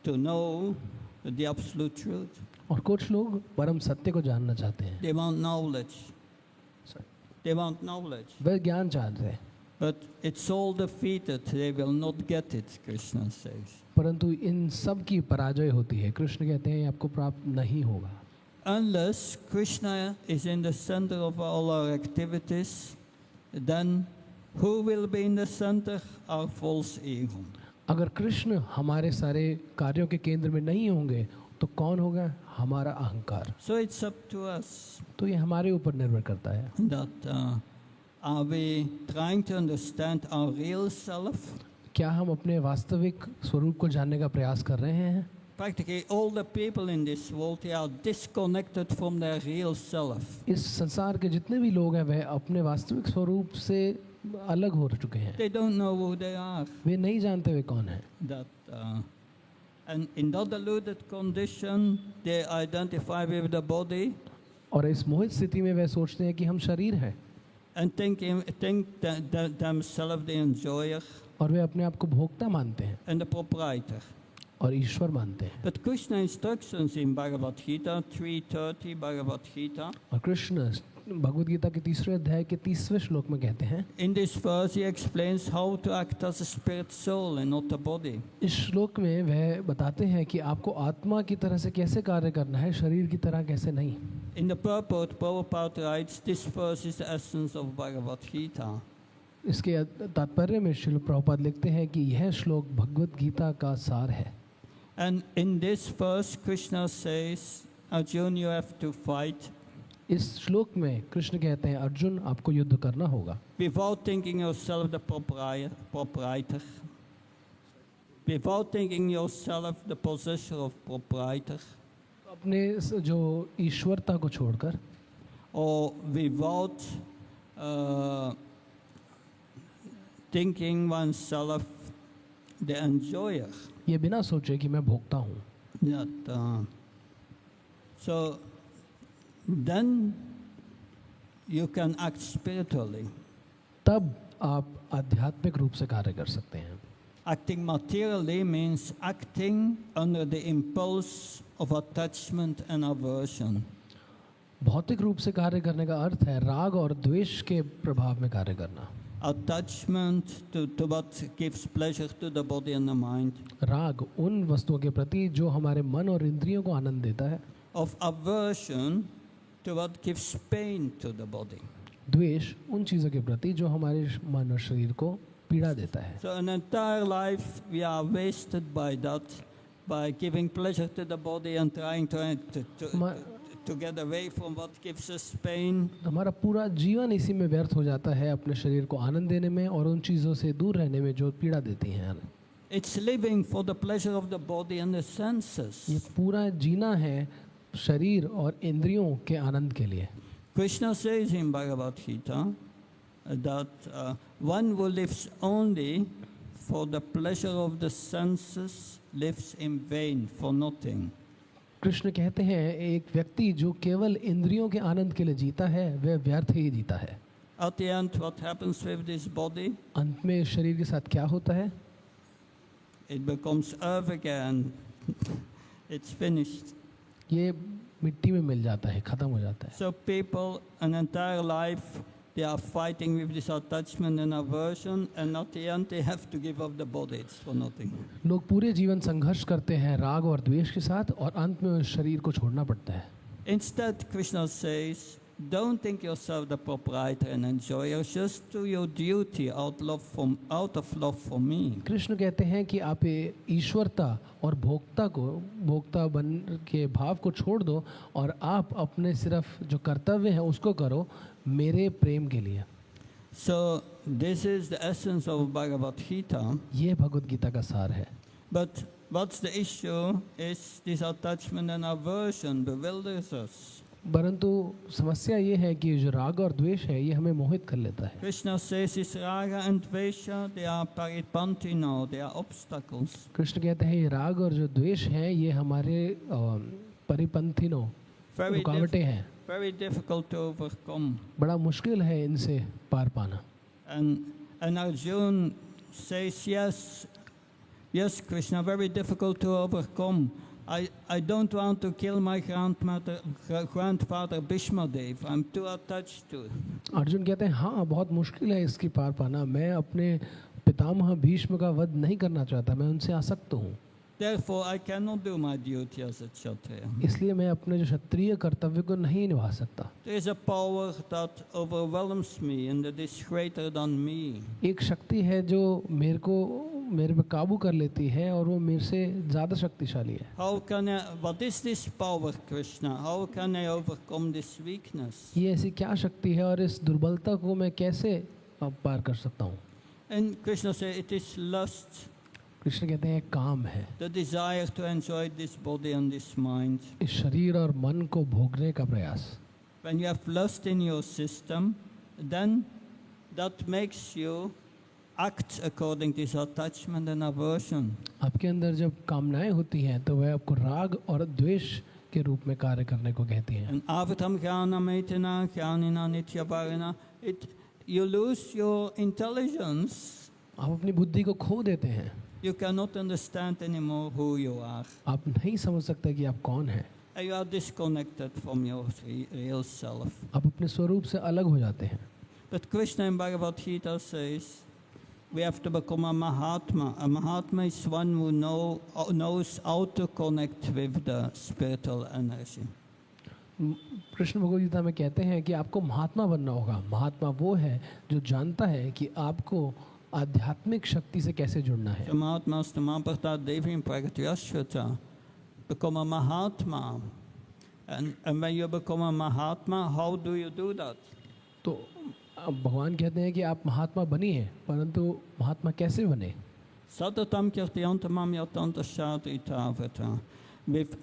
to know the absolute truth. और कुछ लोग परम सत्य को जानना चाहते हैं। They want knowledge. They want knowledge. वे ज्ञान चाहते हैं। But it's all defeated. They will not get it, Krishna says. परंतु इन सब की पराजय होती है। कृष्ण कहते हैं ये आपको प्राप्त नहीं होगा। Unless Krishna is in the center of all our activities, then who will be in the center? Our false ego. अगर कृष्ण हमारे सारे कार्यों के केंद्र में नहीं होंगे तो कौन होगा? हमारा अहंकार। So it's up to us. तो ये हमारे ऊपर निर्भर करता है। That are we trying to understand our real self? क्या हम अपने वास्तविक स्वरूप को जानने का प्रयास कर रहे हैं? Practically all the people in this world, they are disconnected from their real self. इस संसार के जितने भी लोग हैं वह अपने वास्तविक स्वरूप से अलग हो चुके हैं। They don't know who they are. वे नहीं जानते वे कौन हैं। And in that deluded condition, they identify with the body. और इस मोहित स्थिति में वे सोचते हैं कि हम शरीर हैं। And think themselves the enjoyer. और वे अपने आप को भोक्ता मानते हैं। And the proprietor. और ईश्वर मानते हैं। But Krishna instructions in Bhagavad Gita 3:30 Bhagavad Gita. और कृष्ण भगवद गीता के 3रे अध्याय के 30वें श्लोक में कहते हैं। In this verse he explains how to act as a spirit soul and not a body. इस श्लोक में वह बताते हैं कि आपको आत्मा की तरह से कैसे कार्य करना है, शरीर की तरह कैसे नहीं। In the purport, Prabhupada writes, this verse is the essence of Bhagavad Gita. इसके तात्पर्य में श्रील प्रभुपाद लिखते हैं कि यह श्लोक भगवद गीता का सार है। And in this verse, Krishna says, Arjun, you have to fight. इस श्लोक में कृष्ण कहते हैं अर्जुन आपको युद्ध करना होगा। Without thinking yourself the proprietor. Without thinking yourself the possessor of proprietor. अपने जो ईश्वरता को छोड़कर। Or without thinking oneself the enjoyer. ये बिना सोचे कि मैं भोगता हूँ। So then you can act spiritually. तब आप आध्यात्मिक रूप से कार्य कर सकते हैं। Acting materially means acting under the impulse of attachment and aversion. भौतिक रूप से कार्य करने का अर्थ है राग और द्वेष के प्रभाव में कार्य करना। Attachment to what gives pleasure to the body and the mind. राग उन वस्तुओं के प्रति जो हमारे मन और इंद्रियों को आनंद देता है। Of aversion to what gives pain to the body. द्वेष उन चीजों के प्रति जो हमारे मन और शरीर को पीड़ा देता है। So an entire life we are wasted by that, by giving pleasure to the body and trying to get away from what gives us pain. हमारा पूरा जीवन इसी में व्यर्थ हो जाता है, अपने शरीर को आनंद देने में और उन चीजों से दूर रहने में जो पीड़ा देती हैं। It's living for the pleasure of the body and the senses. ये पूरा जीना है शरीर और इंद्रियों के आनंद के लिए। Krishna says in Bhagavad Gita that one who lives only for the pleasure of the senses lives in vain for nothing. Krishna कहते हैं एक व्यक्ति जो केवल इंद्रियों के आनंद के लिए जीता है वह व्यर्थ ही जीता है। At the end, what happens with this body? अंत में शरीर के साथ क्या होता है? It becomes earth again. It's finished. ये मिट्टी में मिल जाता है, खत्म हो जाता है। So people, an entire life, they are fighting with this attachment and aversion, and at the end they have to give up the body. It's for nothing. लोग पूरे जीवन संघर्ष करते हैं राग और द्वेष के साथ और अंत में उस शरीर को छोड़ना पड़ता है। Instead, Krishna says, don't think yourself the proprietor and enjoyer. Just do your duty out of love for me. Krishna कहते हैं कि आप ईश्वरता और भोक्ता बन के भाव को छोड़ दो और आप अपने सिर्फ जो कर्तव्य है उसको करो मेरे प्रेम के लिए। So this is the essence of Bhagavad Gita. ये भगवत गीता का सार है। But what's the issue is this attachment and aversion bewilders us. परंतु समस्या ये है कि जो राग और द्वेष है ये हमें मोहित कर लेता है। Krishna says this raga and dvesha, they are paripantino, they are obstacles. Krishna कहते हैं ये राग और जो द्वेष है ये हमारे परिपंथिनो Very, रुकावटें हैं, very difficult to overcome. बड़ा मुश्किल है इनसे पार पाना। And Arjuna says, yes, Krishna, very difficult to overcome. I don't want to kill my grandfather Bhishma Dev. I'm too attached to it. Arjun कहते हैं हाँ बहुत मुश्किल है इसकी पार पाना, मैं अपने पितामह भीष्म का वध नहीं करना चाहता, मैं उनसे आसक्त हूँ। Therefore, I cannot do my duty as a Kshatriya. इसलिए मैं अपने जो क्षत्रिय कर्तव्य को नहीं निभा सकता। There is a power that overwhelms me and that is greater than me. एक शक्ति है जो मेरे पे काबू कर लेती है और वो मेरे से ज़्यादा शक्तिशाली है। What is this power, Krishna? How can I overcome this weakness? ये ऐसी क्या शक्ति है और इस दुर्बलता को मैं कैसे पार कर सकता हूँ? And Krishna says it is lust. Krishna कहते हैं काम है, The desire to enjoy this body and this mind. इस शरीर और मन को भोगने का प्रयास। When you have lust in your system, then that makes you act according to this attachment and aversion. आपके अंदर जब कामनाएं होती हैं तो वह आपको राग और द्वेष के रूप में कार्य करने को कहती हैं। And avatam jnana metana jnanina nityavarana, you lose your intelligence. आप अपनी बुद्धि को खो देते हैं, You cannot understand anymore who you are. आप नहीं समझ सकते कि आप कौन हैं, You are disconnected from your real self. आप अपने स्वरूप से अलग हो जाते हैं। But Krishna in Bhagavad Gita says we have to become a Mahatma. A Mahatma is one who knows how to connect with the spiritual energy. Krishna Bhagavad Gita में कहते हैं कि आपको महात्मा बनना होगा। महात्मा वो है जो जानता है कि आपको आध्यात्मिक शक्ति से कैसे जुड़ना है। The Mahatmas, the Mahabharata, Devi Pragatyashvata, become a Mahatma. And when you become a Mahatma, how do you do that? तो अब भगवान कहते हैं कि आप महात्मा बनिए, परंतु महात्मा कैसे बने? Satatam kirtiyantamam yatanta shadritavata. With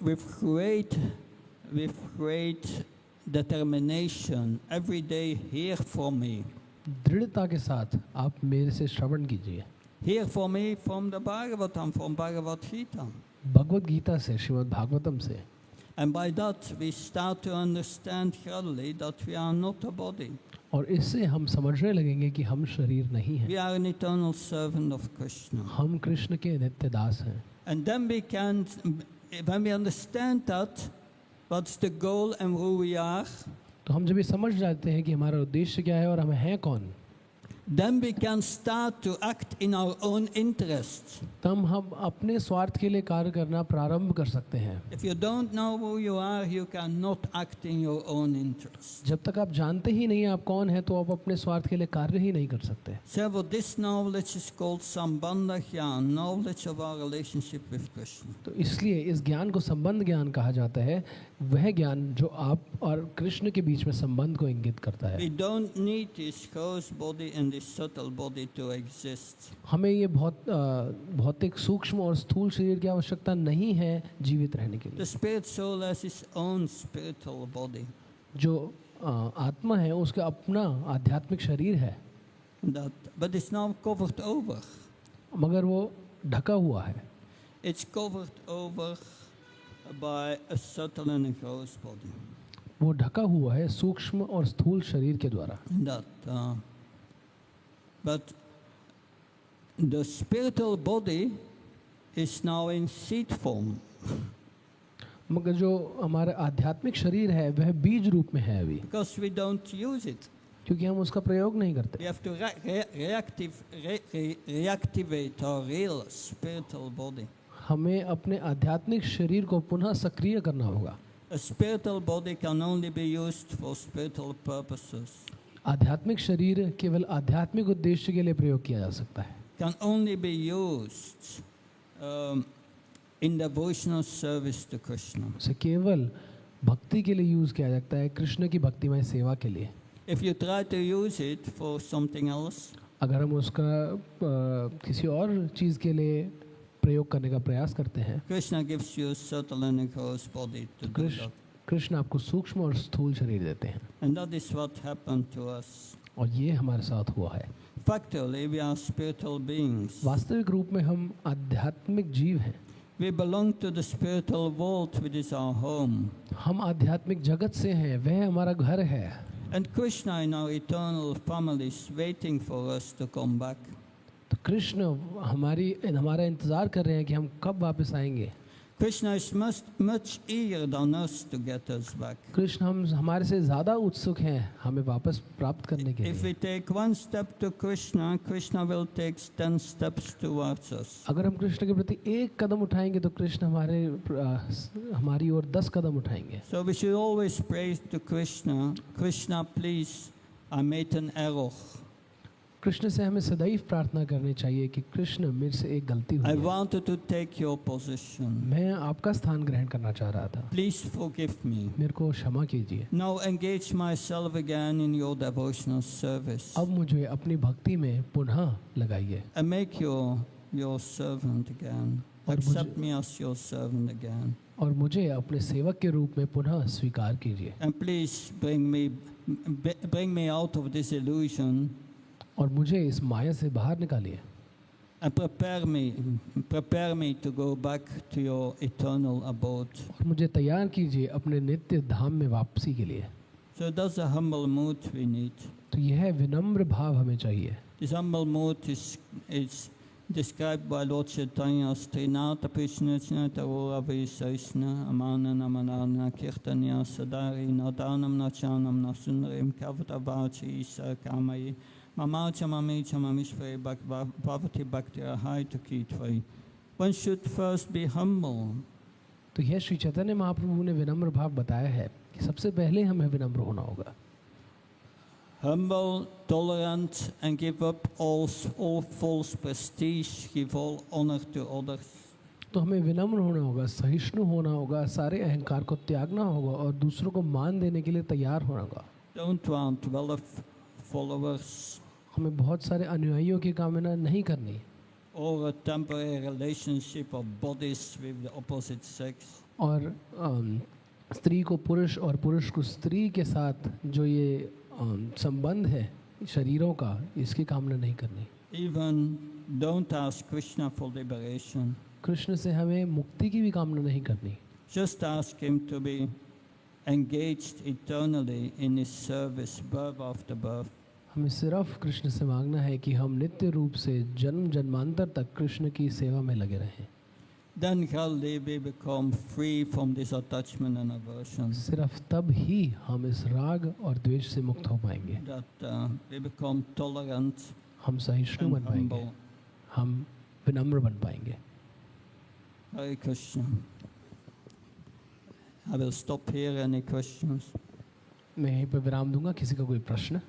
great determination, every day hear from me. दृढ़ता के साथ आप मेरे से श्रवण कीजिए। Hear from me from the Bhagavatam, from Bhagavad Gita. Bhagavad Gita से, श्रीमद् भागवतम से। And by that we start to understand clearly that we are not a body. और इससे हम समझने लगेंगे कि हम शरीर नहीं हैं। We are an eternal servant of Krishna. हम कृष्ण के नित्य दास हैं। And then when we understand that, what's the goal and who we are, तो हम जब ये समझ जाते हैं कि हमारा उद्देश्य क्या है और हम हैं कौन, then we can start to act in our own interest. तब हम अपने स्वार्थ के लिए कार्य करना प्रारंभ कर सकते हैं। If you don't know who you are, you cannot act in your own interest. जब तक आप जानते ही नहीं आप कौन हैं तो आप अपने स्वार्थ के लिए कार्य ही नहीं कर सकते। So this knowledge is called Sambandha Jnana, knowledge of our relationship with Krishna. तो इसलिए इस ज्ञान को संबंध ज्ञान कहा जाता है, वह ज्ञान जो आप और कृष्ण के बीच में संबंध को इंगित करता है। We don't need this gross body and this subtle body to exist. हमें ये भौतिक सूक्ष्म और स्थूल शरीर की आवश्यकता नहीं है जीवित रहने के लिए। The spirit soul has its own spiritual body. जो आत्मा है उसका अपना आध्यात्मिक शरीर है, But it's now covered over. मगर वो ढका हुआ है। It's covered over by a subtle and a gross body. वो ढका हुआ है सूक्ष्म और स्थूल शरीर के द्वारा। But the spiritual body is now in seed form. मगर जो हमारा आध्यात्मिक शरीर है वह बीज रूप में है अभी, Because we don't use it. क्योंकि हम उसका प्रयोग नहीं We करते। have to reactivate our real spiritual body. हमें अपने आध्यात्मिक शरीर को पुनः सक्रिय करना होगा। A spiritual body can only be used for spiritual purposes. आध्यात्मिक शरीर केवल आध्यात्मिक उद्देश्य के लिए प्रयोग किया जा सकता है। Can only be used in devotional service to Krishna. उसे केवल भक्ति के लिए यूज किया जाता है, कृष्ण की भक्तिमय सेवा के लिए। If you try to use it for something else, अगर हम उसका किसी और चीज़ के लिए प्रयोग करने का प्रयास करते हैं, Krishna gives you subtle and a gross body to do that. Krishna आपको सूक्ष्म और स्थूल शरीर देते हैं, And that is what happened to us. और ये हमारे साथ हुआ है। Factually, we are spiritual beings. वास्तविक रूप में हम आध्यात्मिक जीव हैं। We belong to the spiritual world, which is our home. हम आध्यात्मिक जगत से हैं, वह हमारा घर है। And Krishna in our eternal family is waiting for us to come back. तो कृष्ण हमारा इंतजार कर रहे हैं कि हम कब वापस आएंगे। Krishna is much eager than us to get us back. Krishna हमारे से ज़्यादा उत्सुक हैं हमें वापस प्राप्त करने के If लिए। we take one step to Krishna, Krishna will take 10 steps towards us. अगर हम कृष्ण के प्रति एक कदम उठाएंगे तो कृष्ण हमारी ओर 10 कदम उठाएंगे। So we should always pray to Krishna, Krishna, please, I made an error. Krishna से हमें सदैव प्रार्थना करनी चाहिए कि कृष्ण मेरे से एक गलती हुई I है। wanted to take your position. मैं आपका स्थान ग्रहण करना चाह रहा था, Please forgive me. मेरे को क्षमा कीजिए। Now engage myself again in your devotional service. अब मुझे अपनी भक्ति में पुनः लगाइए And make your servant again. और Accept me as your servant again. और मुझे अपने सेवक के रूप में पुनः स्वीकार कीजिए। And please bring me out of this illusion और मुझे इस माया से बाहर निकालिए and prepare me to go back to your eternal abode. और मुझे तैयार कीजिए अपने नित्य धाम में वापसी के लिए। So that's a humble mood we need. तो यह विनम्र भाव हमें चाहिए। This humble mood is described by Lord Chaitanya as Trinata Prishnachna Tarora Visaisna Amana Namanana Kirtanya Sadari Nadanam Nachanam Nasundarim Kavata Vachi Isa Kamai Mamacha Mamicha Mamishvay Bhavati Bhakti Ahai to Kitway. One should first be humble. तो यह श्री चैतन्य महाप्रभु ने विनम्र भाव बताया है कि सबसे पहले हमें विनम्र होना होगा। Humble, tolerant, and give up all false prestige, give all honor to others. तो हमें विनम्र होना होगा, सहिष्णु होना होगा, सारे अहंकार को त्यागना होगा और दूसरों को मान देने के लिए तैयार होना होगा। Don't want wealth, followers, हमें बहुत सारे अनुयायियों की कामना नहीं करनी or a temporary relationship of bodies with the opposite sex. और स्त्री को पुरुष और पुरुष को स्त्री के साथ जो ये संबंध है शरीरों का, इसकी कामना नहीं करनी। Even don't ask Krishna for liberation. Krishna से हमें मुक्ति की भी कामना नहीं करनी। Just ask him to be engaged eternally in his service, birth after birth. हमें सिर्फ कृष्ण से मांगना है कि हम नित्य रूप से जन्म जन्मांतर तक कृष्ण की सेवा में लगे रहें। Then gradually we become free from this attachment and aversion. सिर्फ तब ही हम इस राग और द्वेष से मुक्त हो पाएंगे। That we become tolerant हम सहिष्णु and बन पाएंगे, humble. हम विनम्र बन पाएंगे। Hare Krishna. I will stop here. Any questions? मैं यहीं पर विराम दूंगा। किसी का कोई प्रश्न?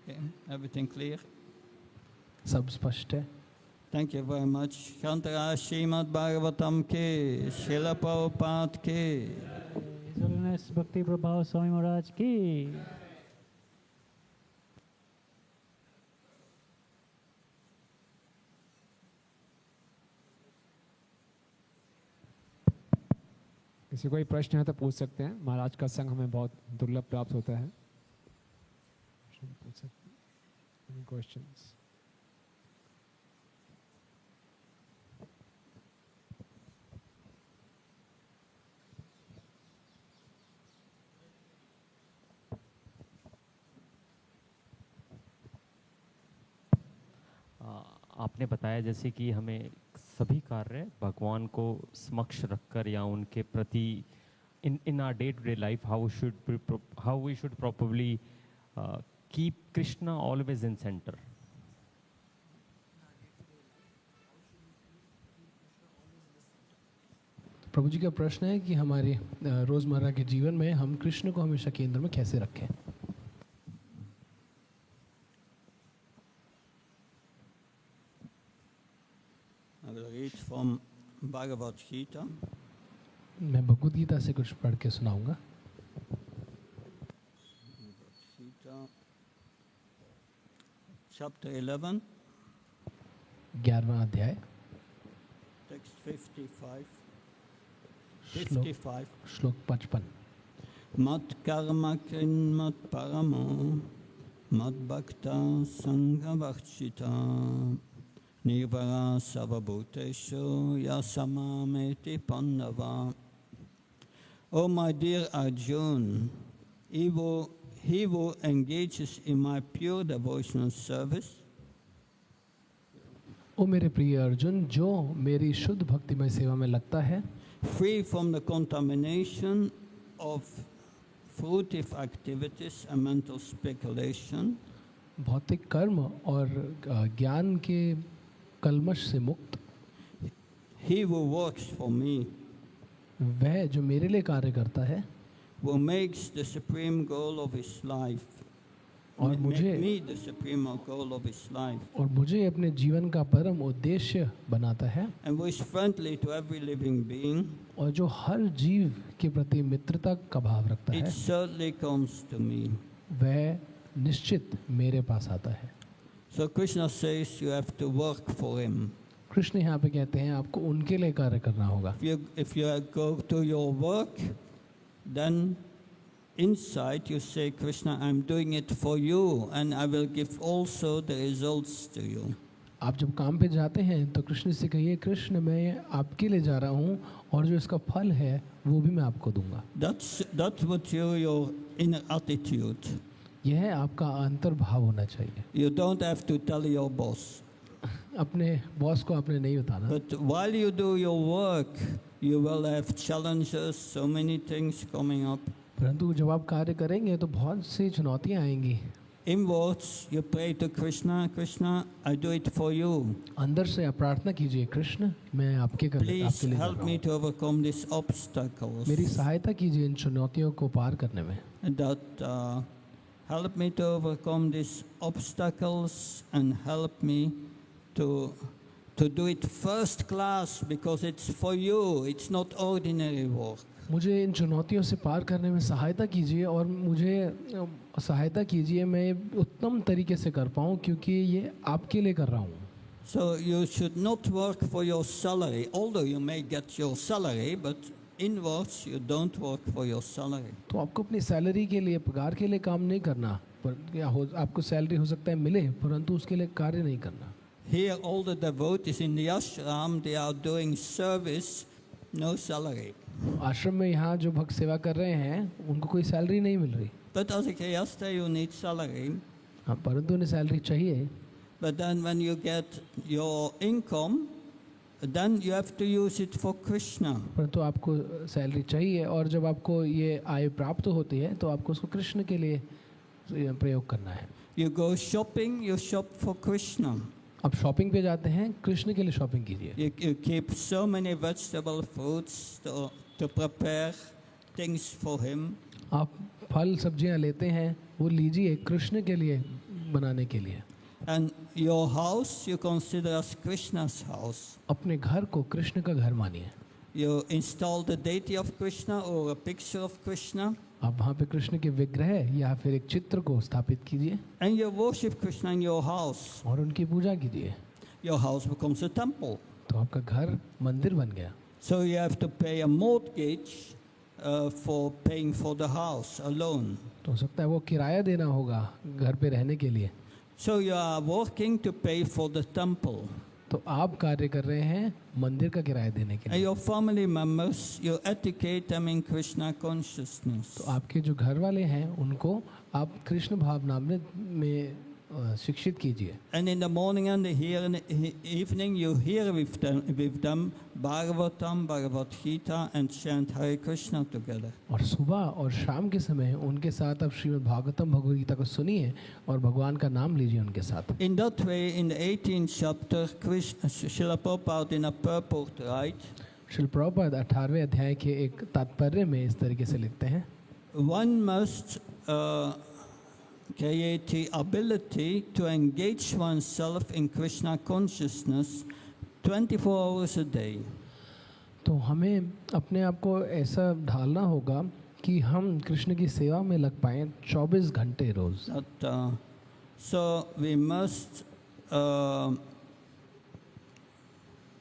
Okay. Everything clear? सब स्पष्ट है। Thank you very much. Shantara Srimad Bhagavatam ke, Srila Prabhupada ke. His Holiness Bhakti Prabhu Swami Maharaj ki। किसी को कोई प्रश्न है तो पूछ सकते हैं। महाराज का संग हमें बहुत दुर्लभ प्राप्त होता है। पूछ सकते हैं। Any questions? आपने बताया जैसे कि हमें सभी कार्य भगवान को समक्ष रखकर या उनके प्रति in our day-to-day life how we should probably keep Krishna always in center. प्रभु जी का प्रश्न है कि हमारे रोज़मर्रा के जीवन में हम कृष्ण को हमेशा केंद्र में कैसे रखें। Bhagavad Gita, मैं भगवद गीता से कुछ पढ़ के सुनाऊंगा। Gita, chapter 11, 11वां अध्याय, text 55. श्लोक 55. श्लोक 55। Mat karma krin mat paramo, mat bhakta sanghavachita, nirvara savabhuteshu yasamameti pandava. Oh my dear Arjun, he who engages in my pure devotional service, ओ मेरे प्रिय अर्जुन, जो मेरी शुद्ध भक्तिमय सेवा में लगता है, free from the contamination of fruitive activities and mental speculation, भौतिक कर्म और ज्ञान के कलमश से मुक्त, he who works for me, वह जो मेरे लिए कार्य करता है, who makes the supreme goal of his life, और make मुझे me the supreme goal of his life, और मुझे अपने जीवन का परम उद्देश्य बनाता है, and who is friendly to every living being, और जो हर जीव के प्रति मित्रता का भाव रखता it है, certainly comes to me. वह निश्चित मेरे पास आता है। So Krishna says you have to work for him. Krishna यहाँ पे कहते हैं आपको उनके लिए कार्य करना होगा। If you go to your work, then inside you say, Krishna, I'm doing it for you, and I will give also the results to you. आप जब काम पे जाते हैं तो कृष्ण से कहिए, कृष्ण मैं आपके लिए जा रहा हूँ और जो इसका फल है वो भी मैं आपको दूंगा। That's what your inner attitude. यह आपका अंतर्भाव होना चाहिए। You don't have to tell your boss. अपने बॉस को आपने नहीं बताना, But while you do your work, you will have challenges, so many things coming up. परंतु जब आप कार्य करेंगे तो बहुत सी चुनौतियाँ आएंगी। Inwards, you pray to Krishna, Krishna, I do it for you. अंदर से आप प्रार्थना कीजिए, कृष्ण मैं आपके Please लिए कर help रहा me हूँ। to overcome these obstacles. मेरी सहायता कीजिए इन चुनौतियों को पार करने में। And that help me to overcome these obstacles and help me to do it first class because it's for you, it's not ordinary work. मुझे इन चुनौतियों से पार करने में सहायता कीजिए और मुझे सहायता कीजिए मैं उत्तम तरीके से कर पाऊँ, क्योंकि ये आपके लिए कर रहा हूँ। So you should not work for your salary, although you may get your salary, but inwards you don't work for your salary. तो आपको अपनी सैलरी के लिए, पगार के लिए काम नहीं करना, पर आपको सैलरी हो सकता है मिले, परंतु उसके लिए कार्य नहीं करना। Here all the devotees in the ashram, they are doing service, no salary. आश्रम में यहाँ जो भक्त सेवा कर रहे हैं उनको कोई सैलरी नहीं मिल रही। But as a Grihastha, you need salary. हाँ, परंतु उन्हें सैलरी चाहिए। But then when you get your income, then you have to use it for Krishna. परंतु आपको सैलरी चाहिए और जब आपको ये आय प्राप्त होती है तो आपको उसको कृष्ण के लिए प्रयोग करना है। You go shopping, you shop for Krishna. आप शॉपिंग पे जाते हैं, कृष्ण के लिए शॉपिंग कीजिए। You keep so many vegetable fruits to prepare things for him. आप फल सब्जियां लेते हैं, वो लीजिए कृष्ण के लिए बनाने के लिए। And your house you consider as Krishna's house. अपने घर को कृष्ण का घर मानिए। You install the deity of Krishna or a picture of Krishna. आप वहाँ पे कृष्ण के विग्रह या फिर एक चित्र को स्थापित कीजिए And you worship Krishna in your house. और उनकी पूजा कीजिए। Your house becomes a temple. तो आपका घर मंदिर बन गया। So you have to pay a mortgage for paying for the house alone. तो हो सकता है वो किराया देना होगा घर पे रहने के लिए। So you are working to pay for the temple. तो आप कार्य कर रहे हैं मंदिर का किराया देने के And लिए। your family members, you educate them in Krishna consciousness. तो आपके जो घर वाले हैं उनको आप कृष्ण भावनामृत में शिक्षित कीजिए। And in the morning and the evening, you hear with them Bhagavatam, Bhagavad Gita, and chant Hare Krishna together. और सुबह और शाम के समय उनके साथ आप श्रीमद् भागवतम भगवद गीता को सुनिए और भगवान का नाम लीजिए उनके साथ। In that way, in the 18th chapter, Srila Prabhupada in a purport writes, Srila Prabhupada 18वें अध्याय के एक तात्पर्य में इस तरीके से लिखते हैं, one must create the ability to engage oneself in Krishna consciousness 24 hours a day. तो हमें अपने आप को ऐसा ढालना होगा कि हम कृष्ण की सेवा में लग पाएं 24 घंटे रोज। That, so we must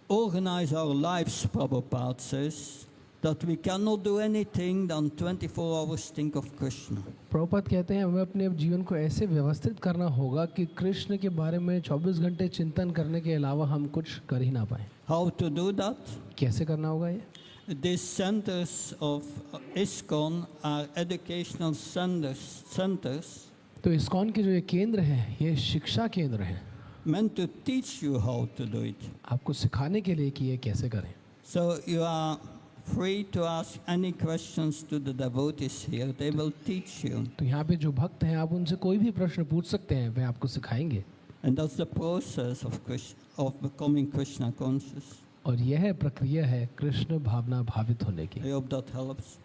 organize our lives, Prabhupada says, that we cannot do anything than 24 hours think of Krishna. Prabhupada कहते हैं हमें अपने जीवन को ऐसे व्यवस्थित करना होगा कि कृष्ण के बारे में 24 घंटे चिंतन करने के अलावा हम कुछ कर ही ना पाए। How to do that? कैसे करना होगा ये? These centers of ISKCON are educational centers तो इस्कॉन के जो ये केंद्र हैं ये शिक्षा केंद्र हैं, meant to teach you how to do it. आपको सिखाने के लिए कि ये कैसे करें। So you are free to ask any questions to the devotees here. They will teach you. तो यहाँ पे जो भक्त हैं आप उनसे कोई भी प्रश्न पूछ सकते हैं, वे आपको सिखाएंगे। And that's the process of becoming Krishna conscious. और यह प्रक्रिया है कृष्ण भावना भावित होने की। I hope that helps.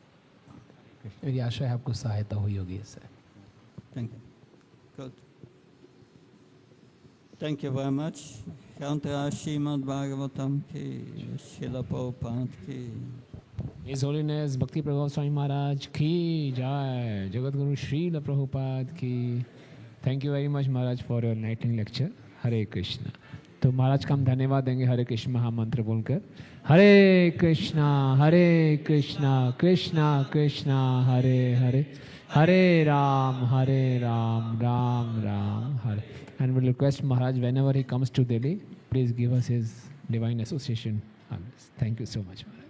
मेरी आशा है आपको सहायता हुई होगी इससे। Thank you. Good. Thank you very much. Grantara Srimad Bhagavatam ki, Srila Prabhupada ki. His Holiness Bhakti Prabhu Swami Maharaj ki jai, Jagat Guru Srila Prabhupada ki. Thank you very much Maharaj for your enlightening lecture. Hare Krishna. तो महाराज का हम धन्यवाद देंगे हरे कृष्ण महामंत्र बोलकर। हरे कृष्णा कृष्णा कृष्णा हरे हरे, हरे राम राम राम हरे। And we'll request Maharaj whenever he comes to Delhi, please give us his divine association. Thank you so much, Maharaj.